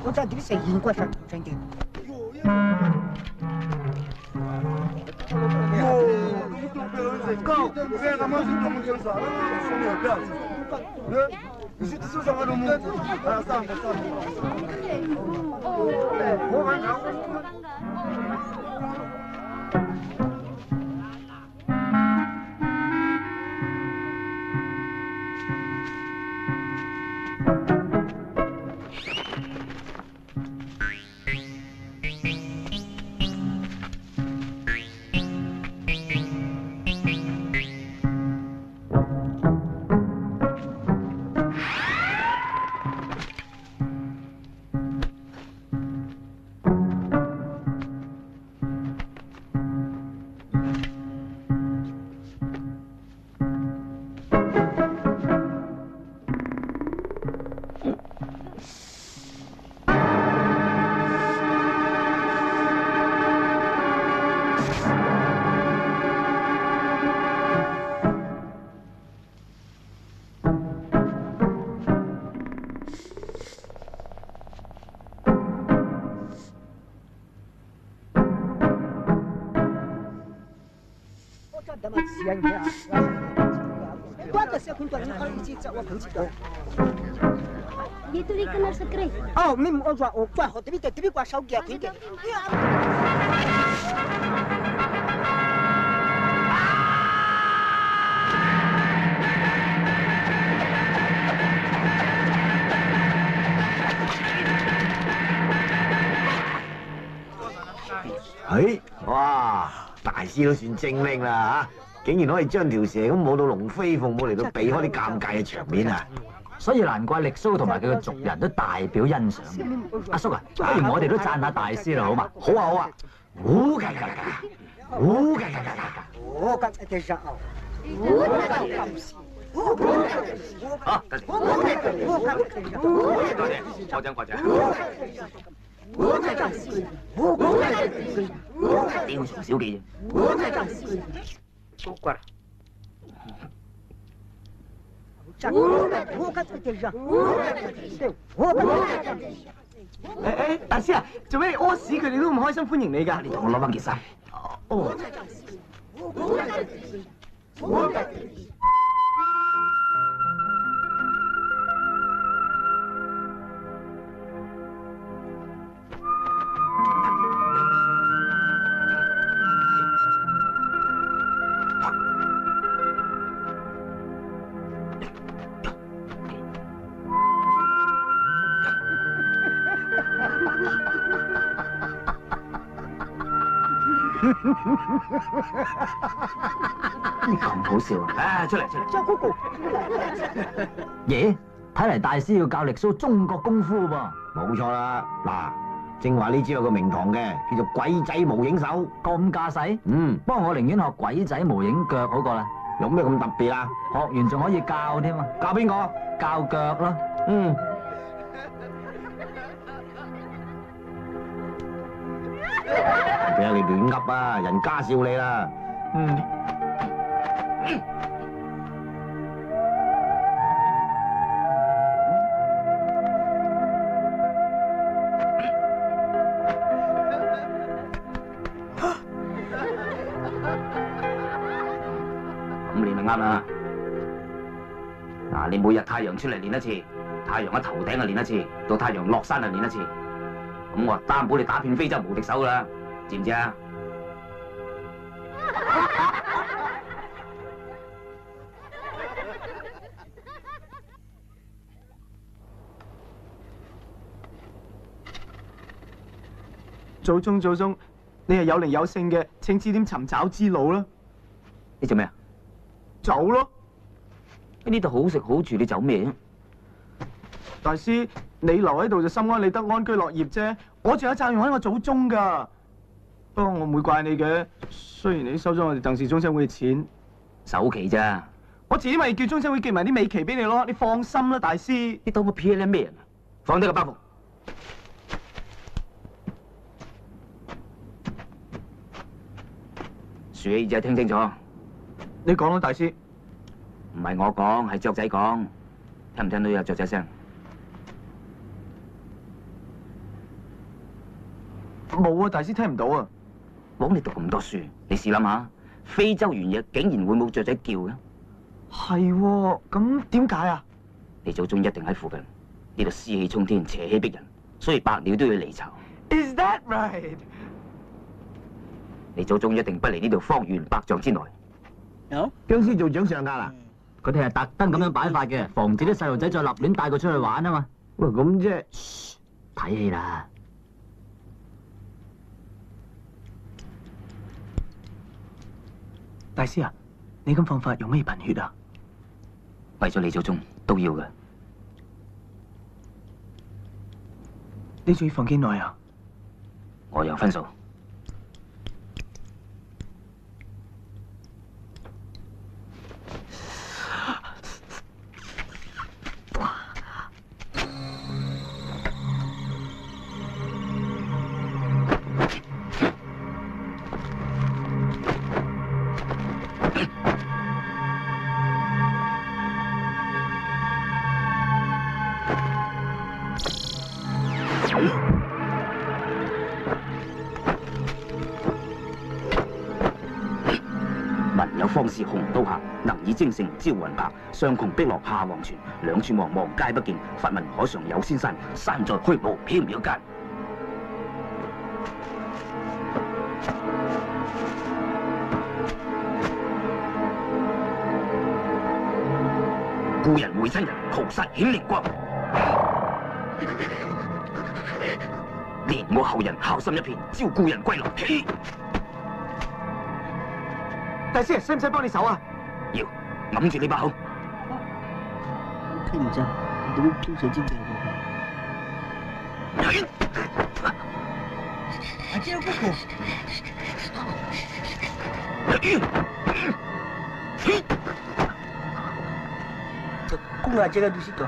我在這裡寫英國上真嘅。Go! Vem, na mão de todo mundo, só. Isso te suja no mundo. Ah, samba. Dito rin ka na sa crate. Oh, mim ozwa okwa ho tibi kwa shauki ya kwinge.哇！大師都算精靈啦嚇，竟然可以將條蛇咁舞到龍飛鳳舞嚟到避開啲尷尬嘅場面啊！所以難怪力蘇同埋佢嘅族人都大表欣賞。阿叔啊，不如我哋都讚下大師啦，好嘛？好啊好啊，好，多謝。過獎。屌從小記啫。大師啊，做咩屙屎佢哋都咁開心歡迎你㗎？你同我攞翻件衫。哦。你咁好笑啊！啊，出嚟！爺，睇嚟大師要教力蘇中國功夫噃。冇錯啦，嗱，正話呢招有個名堂嘅，叫做鬼仔無影手。咁架勢？不過我寧願學鬼仔無影腳好過啦。有咩咁特別啊？學完仲可以教添啊！教邊個？教腳咯。俾你亂噏啊！人家笑你啦。咁練就啱啦。嗱，你每日太陽出嚟練一次，太陽喺頭頂就練一次，到太陽落山就練一次。咁我擔保你打遍非洲無敵手噶啦，知唔知啊？祖宗，你係有靈有性嘅，請指點尋找之路啦。你做咩啊？走咯！呢度好食好住，你走咩啊？大師，你留喺度就心安理得，安居樂業啫。我仲有責任喺我祖宗噶。不過我唔會怪你嘅，雖然你收咗我哋鄧氏中親會嘅錢，首期咋？我遲啲咪叫中親會寄埋啲尾期俾你咯。你放心啦，大師。你當個 PLM 咩人啊？放低個包袱。豎起耳仔聽清楚。你講啦，大師。唔係我講，係雀仔講。聽唔聽到有雀仔聲？冇啊，大師聽唔到啊。枉你讀咁多書，你試諗下，非洲原野竟然會冇雀仔叫嘅？係喎，咁點解啊？你祖宗一定喺附近，呢度屍氣沖天，邪氣逼人，所以百鳥都要離巢。Is that right？ 你祖宗一定不離呢度方圓百丈之內。有僵屍做掌上架啦！佢哋係特登咁樣擺法嘅，防止啲細路仔再立亂帶佢出去玩啊嘛。喂，咁即係睇戲啦。大師啊，你咁放法用咩貧血啊？為咗你祖宗都要嘅。你仲要放幾耐啊？我有分數。方士紅刀客，能以精誠招魂魄。上窮碧落下黃泉，兩處茫茫皆不見。發聞海上有仙山，山在虛無縹緲間。故人會親人，屠殺顯靈光。連我後人孝心一片，招故人歸來。大師，使唔使幫你手啊？要，揞住你把口。聽唔真。都水晶嘅喎。啊，這個不。公啊，這個都是多。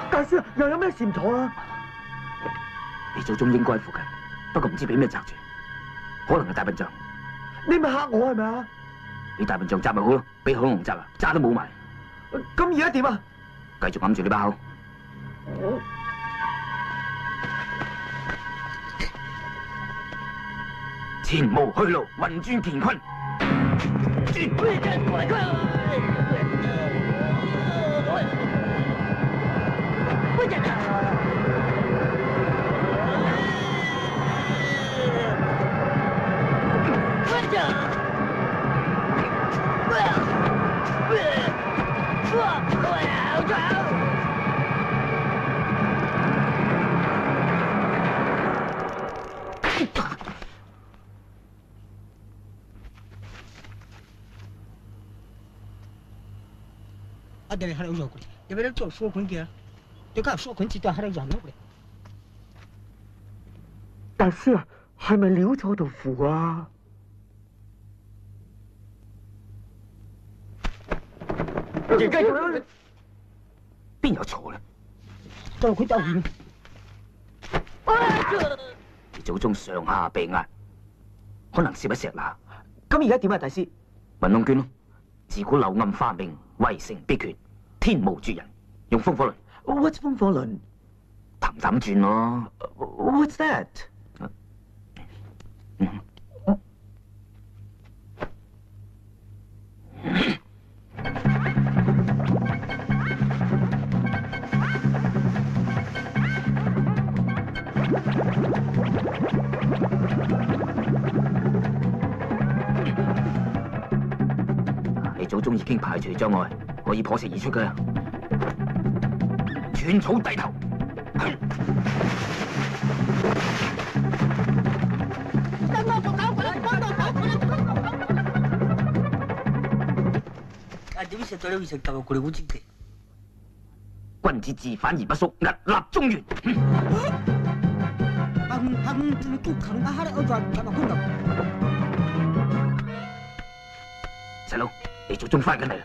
大師又有咩事唔妥啊？你祖宗應該喺附近，不過唔知俾咩擲住，可能係大笨象。你咪嚇我係咪啊？你大笨象擲咪好咯，俾恐龍擲啊，渣都冇埋。咁而家點啊？繼續揞住你把口。前無去路，運轉乾坤。Ada hari udah aku. Ya benar tu suruh kun dia. Dia kan suruh kun kita hari jangan aku. 大師啊，係咪潦咗道符啊？而家咁樣，邊有錯咧？就佢鬥完。你祖宗上下被壓，可能攝喺石罅。咁而家點啊，大師？文龍娟咯，自古柳暗花明，圍城必決，天無絕人。用風火輪。What's 風火輪？氹氹轉咯。What's that？你祖宗已經排除障礙，可以破石而出㗎啦。寸草低頭。君子自反而不縮，屹立中原。細佬，你祖宗翻緊嚟啦！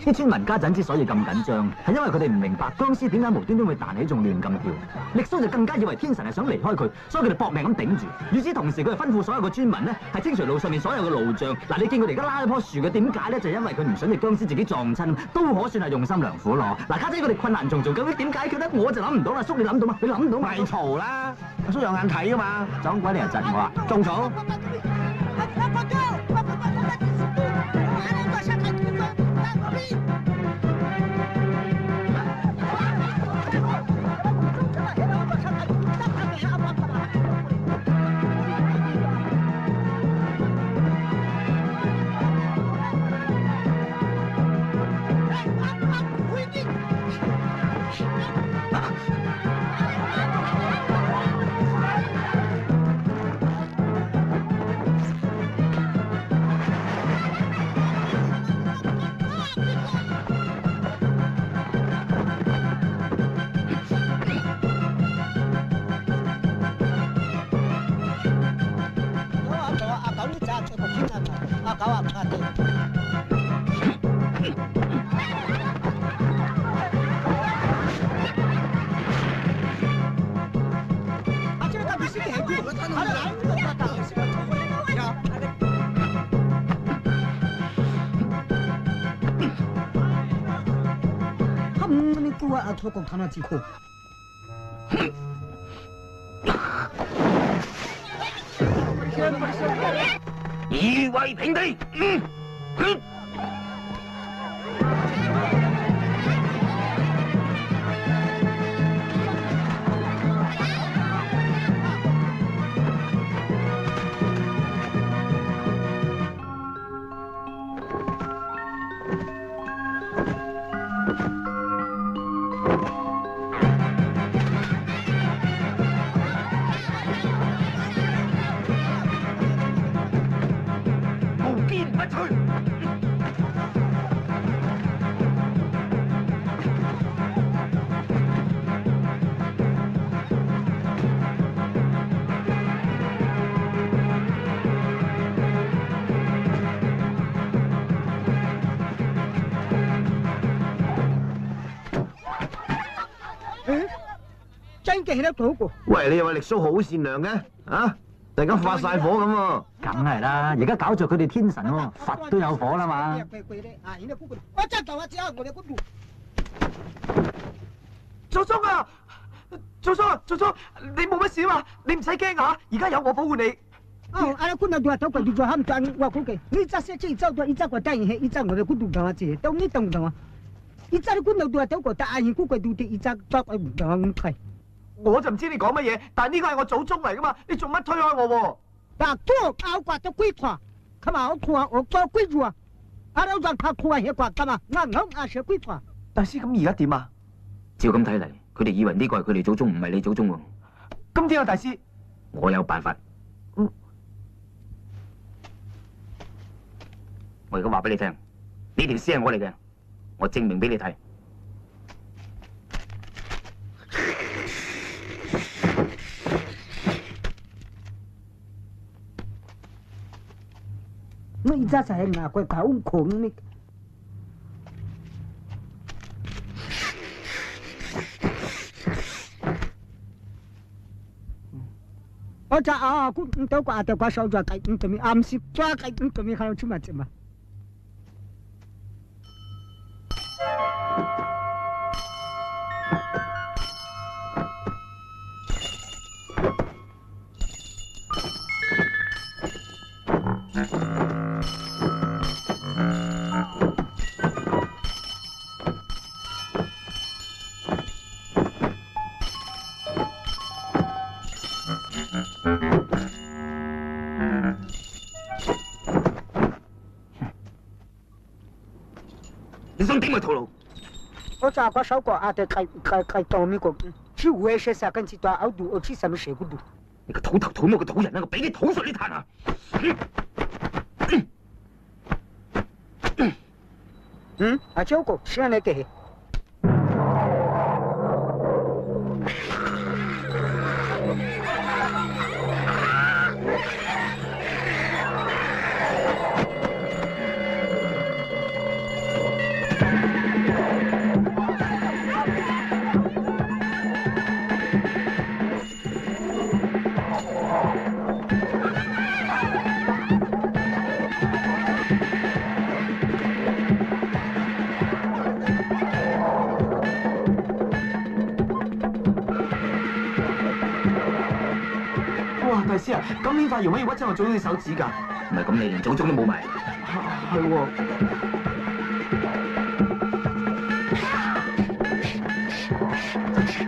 啲村民家陣之所以咁緊張，係因為佢哋唔明白僵屍點解無端端會彈起，仲亂咁跳。力蘇就更加以為天神係想離開佢，所以佢哋搏命咁頂住。與此同時，佢哋吩咐所有嘅村民咧，係清除路上面所有嘅路障。嗱，你見佢哋而家拉一棵樹嘅，點解咧？就因為佢唔想隻僵屍自己撞親，都可算係用心良苦咯。嗱，家姐佢哋困難重重，究竟點解決咧？我就諗唔到啦。叔，你諗到嗎？你諗到咪嘈啦！阿叔有眼睇噶嘛？撞鬼你又窒我啊！種草。托共他那几口。以為平地。無堅不摧。真嘅係得到個。喂，你又話力蘇好善良嘅，啊？突然間發晒火咁喎。梗係啦，而家搞着佢哋天神喎，佛都有火啦嘛。我真當我只係我哋嗰度。祖宗啊！祖宗啊！祖宗，你冇乜事嘛？你唔使驚啊！而家有我保護你。哦，阿拉kuna dua tau kau dua ham tan wa kuke. Ni ca se ci cau dua ica ko tai he ica ngore kudu dawa ci. Tau ni tau dawa. Ica kuna dua tau ko ta ahin ku ko du ti ica cau ai dawa ngai. 我就唔知你講乜嘢，但係呢個係我祖宗嚟噶嘛，你做乜推開我喎？但多搞掛都規劃，咁啊我掛我做規劃，阿老讓他掛嘢掛咁啊，啱阿寫規劃。大師咁而家點啊？照咁睇嚟，佢哋以為呢個係佢哋祖宗，唔係你祖宗喎。咁點啊，大師？我有辦法。我而家話俾你聽，呢條屍係我嚟嘅，我證明俾你睇。我一早才拿過搞窮呢。我就啊，我唔到掛就掛手抓計，唔同咪暗示抓計，唔同咪喺度出乜啫嘛。你想點嘅套路？我就掛手掛啊，就計當咪個，只會寫曬跟住多嘔肚，我知什麼寫嗰度。你個土頭土腦嘅土人啊！我俾你土水你彈啊！阿周哥，先嚟嘅。大師啊，咁呢塊容可以屈親我祖宗嘅手指㗎？唔係咁，你連祖宗都冇埋。係喎。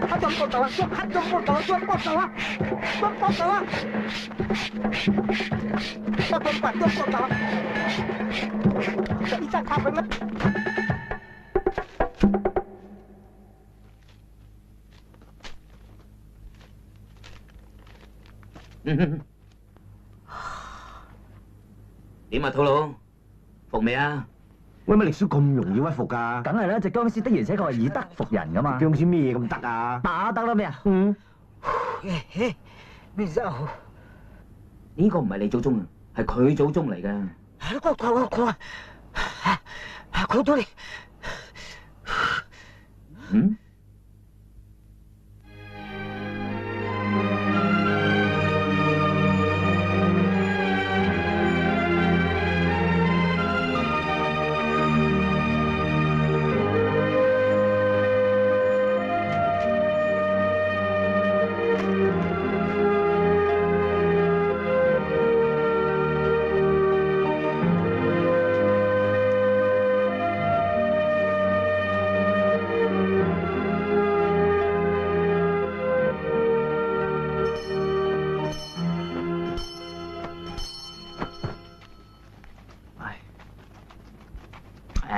黑咗膊頭啊！黑咗膊頭啊！雙膊頭啊！雙膊頭啊！雙膊頭啊！一陣卡俾乜？點啊，土佬？服未啊？喂，乜力蘇咁容易屈服㗎？梗係啦，隻僵屍的而且確係以德服人㗎嘛。僵屍咩嘢咁得啊？打得啦咩啊？咩啫？呢個唔係你祖宗啊，係佢祖宗嚟嘅。佢到你。嗯？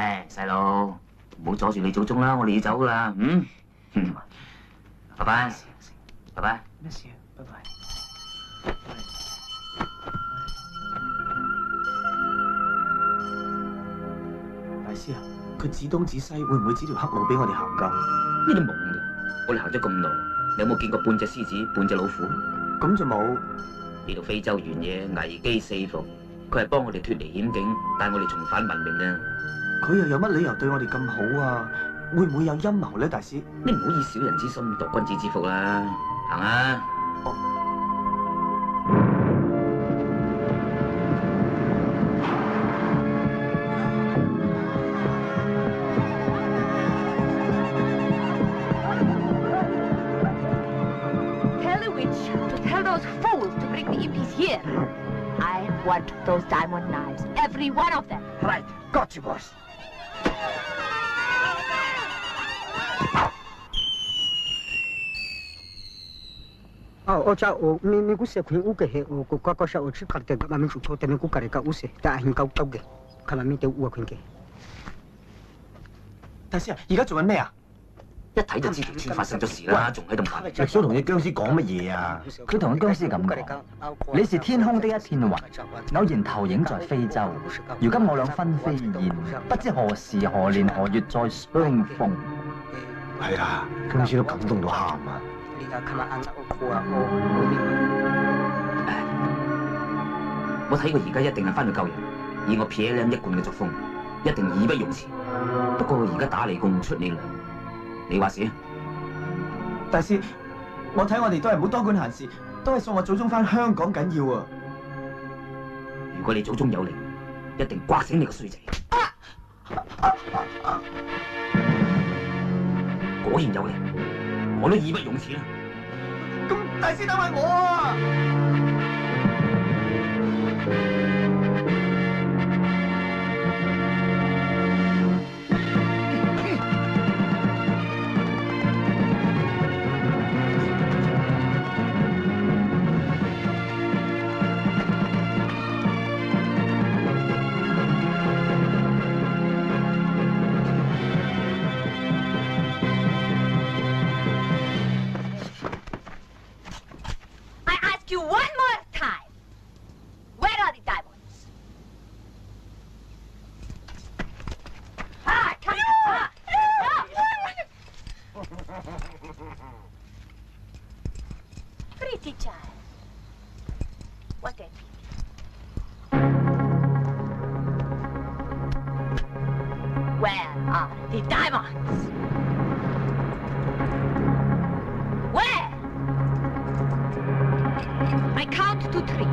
唉，細路，唔好阻住你祖宗啦，我哋要走啦，拜拜，拜拜。咩事啊？拜拜。大師啊，佢指東指西，會唔會指條黑路俾我哋行㗎？呢啲懵嘅，我哋行咗咁耐，你有冇見過半隻獅子半隻老虎？咁就冇。呢度非洲原野危機四伏，佢係幫我哋脫離險境，帶我哋重返文明嘅。佢又有乜理由對我哋咁好啊？會唔會有陰謀咧，大師？你唔好以小人之心度君子之腹啦，行啊！Here, I want those diamond knives, every one of them. Right, got you, boss. Ocha, me gusta que uke he o ko ko sha o chikar te ma mi chu te me ku kare ka use ta hin ka ka ge. Kala mi te u ko ge. 大師啊，而家做緊咩啊？一睇就知條村發生咗事啦，仲喺度問。你想同隻僵屍講乜嘢啊？佢同僵屍咁講：你是天空的一片雲，偶然投影在非洲。如今我倆分飛燕，不知何時何年何月再相逢。係啦，僵屍都感動到喊啊！我睇佢而家一定係翻去救人，以我撇靚一貫嘅作風，一定義不容辭。不過而家打你供出你糧。你話事啊，大師，我睇我哋都係唔好多管閒事，都係送我祖宗翻香港緊要啊！如果你祖宗有靈，一定刮醒你個衰仔。果然有靈，我都義不容辭啦。咁大師等埋我啊！You one more time. Where are the diamonds? Ah, come on! No! Pretty child. What a pity. Where are the diamonds? Where? I count to 3. 1.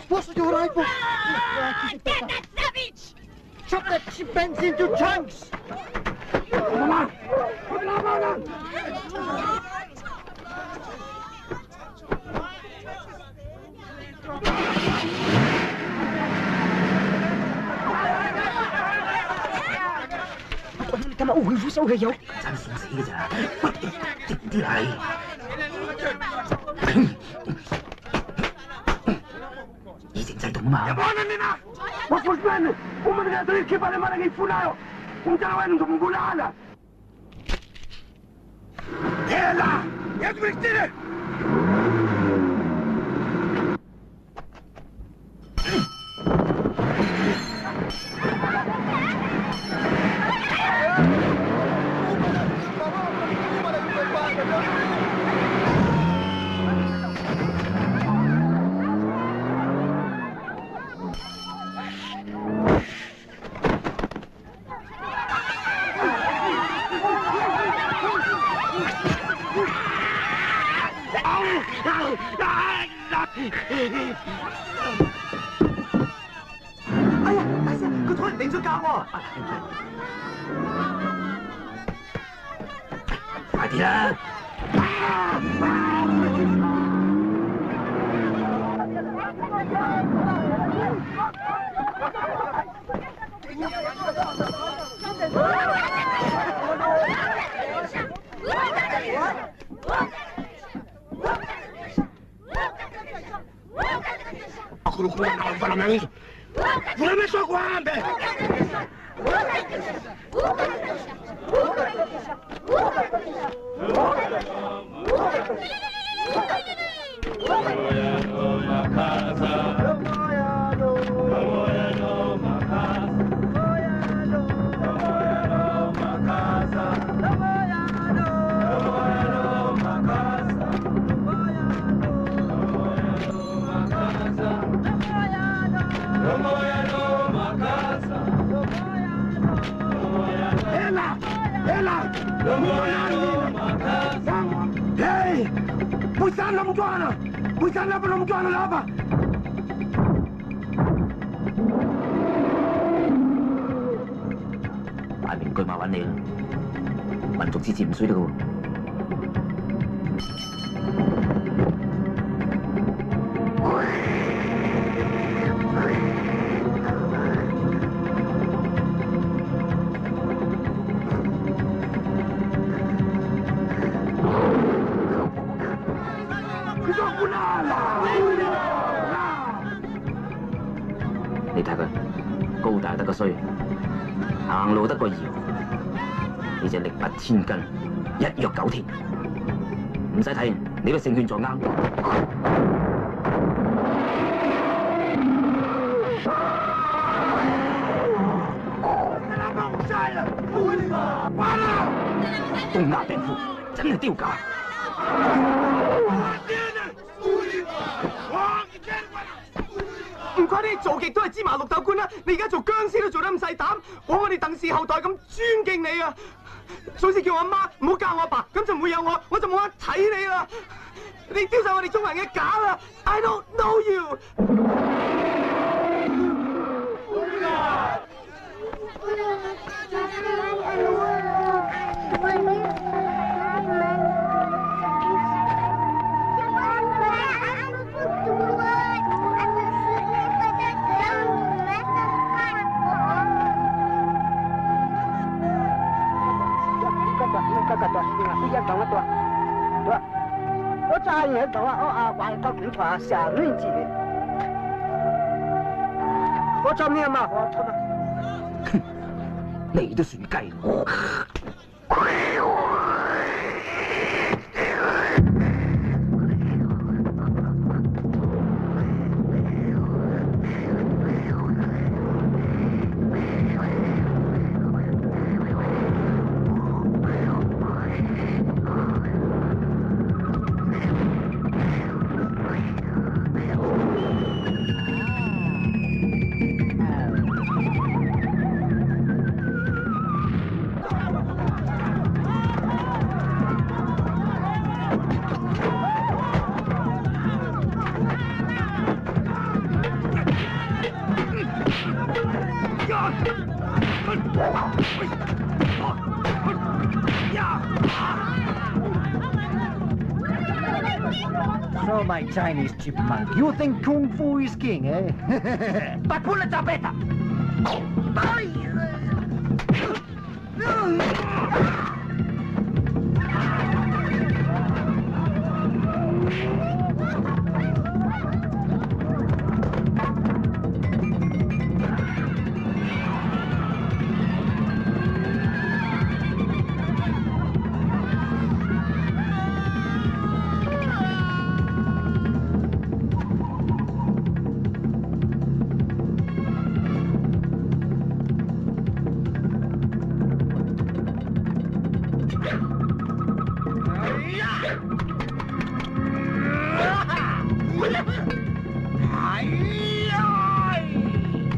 Boss, you're right, boss. Get that savage! Chop that chimpanzee into chunks. Come on. Tama uwi fusa uwi yo. 真送死嘅咋，靜啲嚟。以靜制動啊嘛。What's what's man? Umaga dali kipa le mana kay funayo. Kung tawain ng gumugulala. Ela! Ya tu victime!哎呀，大師，佢同人頂咗架喎！快啲啦！ Ako na kuha na ang palamangin. Wala na siya kuha, be! Hey! Buisan na mukha! Buisan na mukha na laba!大明居馬揾你啦，民族支持唔衰得噶喎。你睇佢高大得個衰，行路得個搖，你隻力拔千斤，一躍九田。唔使睇，你個勝券在握。東亞病夫真係丟架。唔怪你做極都係芝麻綠豆官啦！你而家做僵屍都做得咁細膽，我哋鄧氏後代咁尊敬你啊！總之叫我阿媽唔好教我阿爸，咁就唔會有我，我就冇得睇你啦！你丟晒我哋中國人嘅架啦 ！I don't know you。我揸嘢喺度啊！我啊玩個警察成年字，我做咩嘛？我錯啦！你都算雞。So, my Chinese chipmunk, you think Kung Fu is king, eh? Papula tapeta!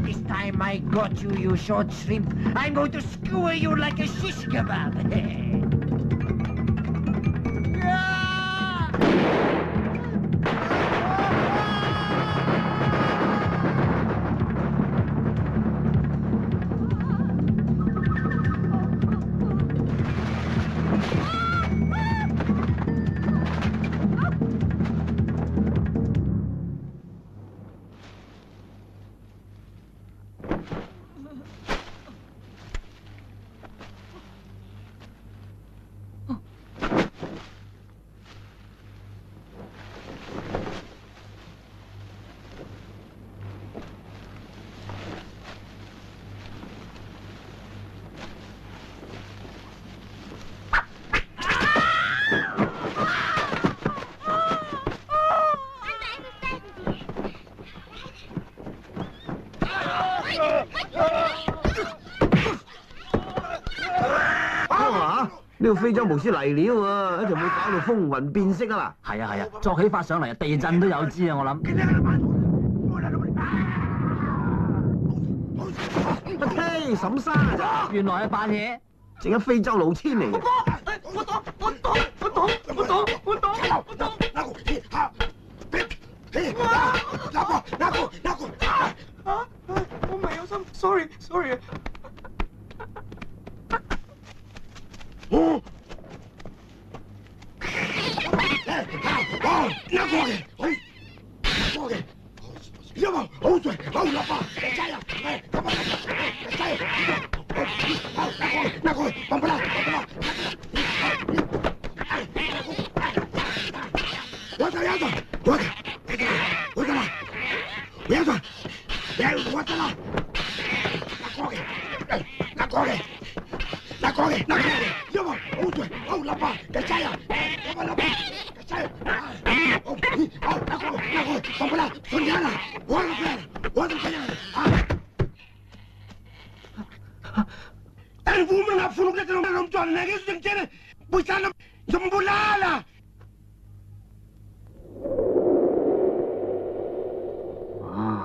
This time I got you, you short shrimp. I'm going to skewer you like a shish kebab. 哇！呢個非洲巫師嚟料喎，一定會搞到風雲變色啊啦！係啊，作起發上嚟，地震都有知啊！我諗。嘿，沈生啊咋？原來係扮嘢，淨係非洲老千嚟嘅。我擋！我唔係有心 ，sorry。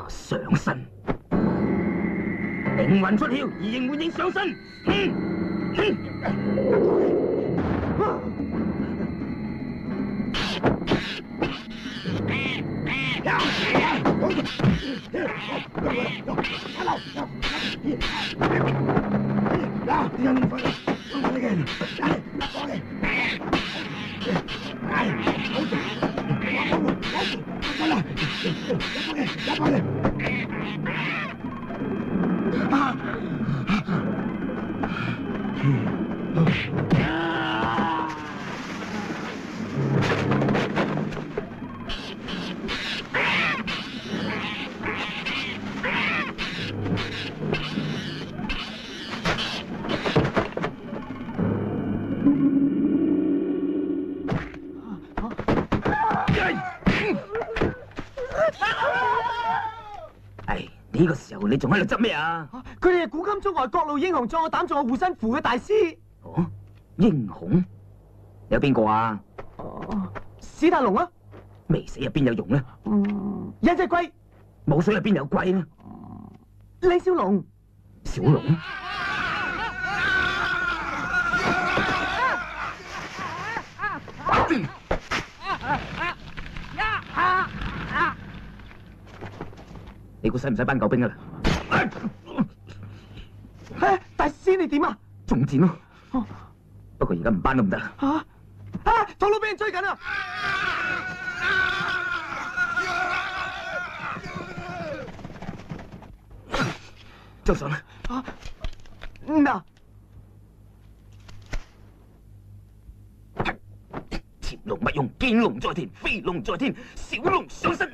上身，靈魂出竅，而形換影上身。呢個時候你仲喺度執咩啊？佢哋係古今中外各路英雄，壯我膽，助我護身符嘅大師。哦，英雄有邊個啊？史達龍啊！未死入邊有用咧？一隻龜。冇水入邊有龜咧？李小龍。小龍？你估使唔使班救兵噶啦？大師你點啊？中箭咯。不過而家唔班都唔得啦。頭腦俾人追緊啊！張相啦。嗱，潛龍勿用，見龍在田，飛龍在天，小龍上身。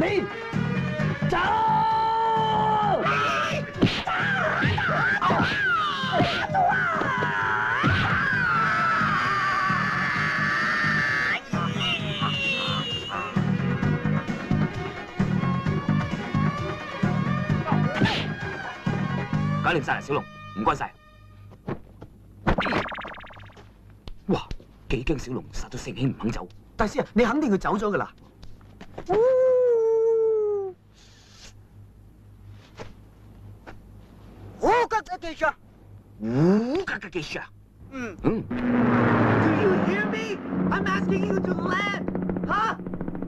你走！搞掂晒啦，小龍，唔該晒。哇，幾驚小龍殺咗聖兄唔肯走。大師啊，你肯定佢走咗噶啦。烏格格基沙，烏格格基沙， Do you hear me? I'm asking you to land. Huh?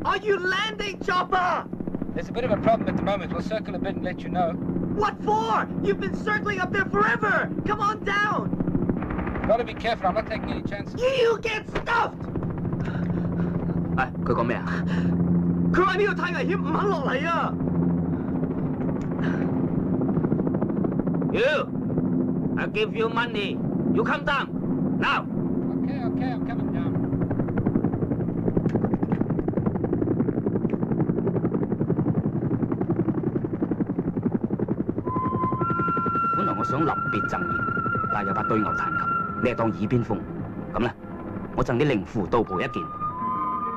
Are you landing, Chopper? There's a bit of a problem at the moment. We'll circle a bit and let you know. What for? You've been circling up there forever. Come on down. Gotta be careful. I'm not taking any chances. You get stuffed. 佢講咩啊？佢話呢度太危險，唔肯落嚟啊 ！You, I give you money. You come down now. Okay, I'm coming down. 本來我想臨別贈言，但有把對牛彈琴，你係當耳邊風。咁咧，我贈你靈符道袍一件，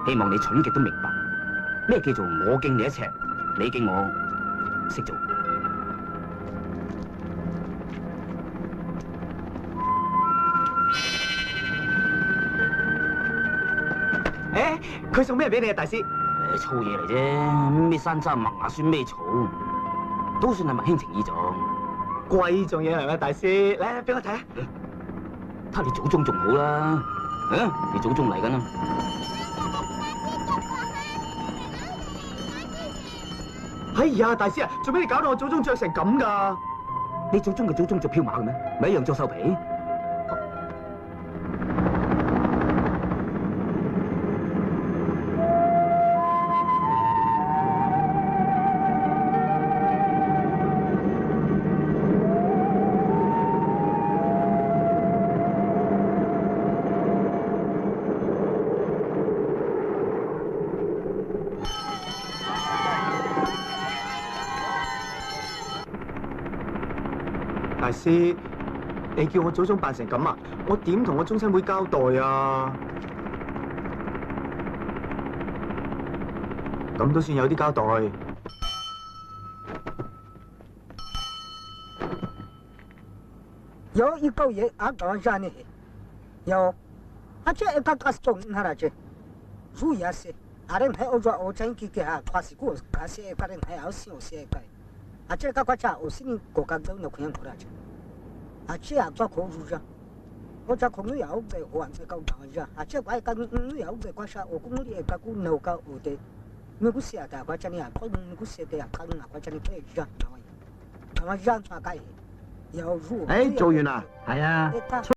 希望你蠢極都明白咩叫做我敬你一尺，你敬我識做。誒，佢送咩俾你啊，大師？粗嘢嚟啫，咩山楂麥芽酸咩草，都算係物輕情意重。貴重嘢係咪，大師？嚟，俾我睇下。睇你祖宗仲好啦，你祖宗嚟緊啦。哎呀，大師啊，做咩你搞到我祖宗着成咁㗎？你祖宗嘅祖宗着飄馬嘅咩？咪一樣着獸皮？大師，你叫我祖宗扮成咁啊？我點同我終身會交代啊？咁都算有啲交代。有一個嘢啊講下呢，有，這一個種那啦這，主要是，人喺歐洲歐洲幾個啊，跨時過，嗰些個人喺歐洲些個。這個國家我是你國家都能可以過來着，這樣做可以着，我這可能要在環境高檔着，這外國你要在國家我公里個股能夠我的，你不是啊？但國家你啊，可能你不是的啊，可能啊國家你可以着，咁樣做解，要入。誒，做完啦。係啊。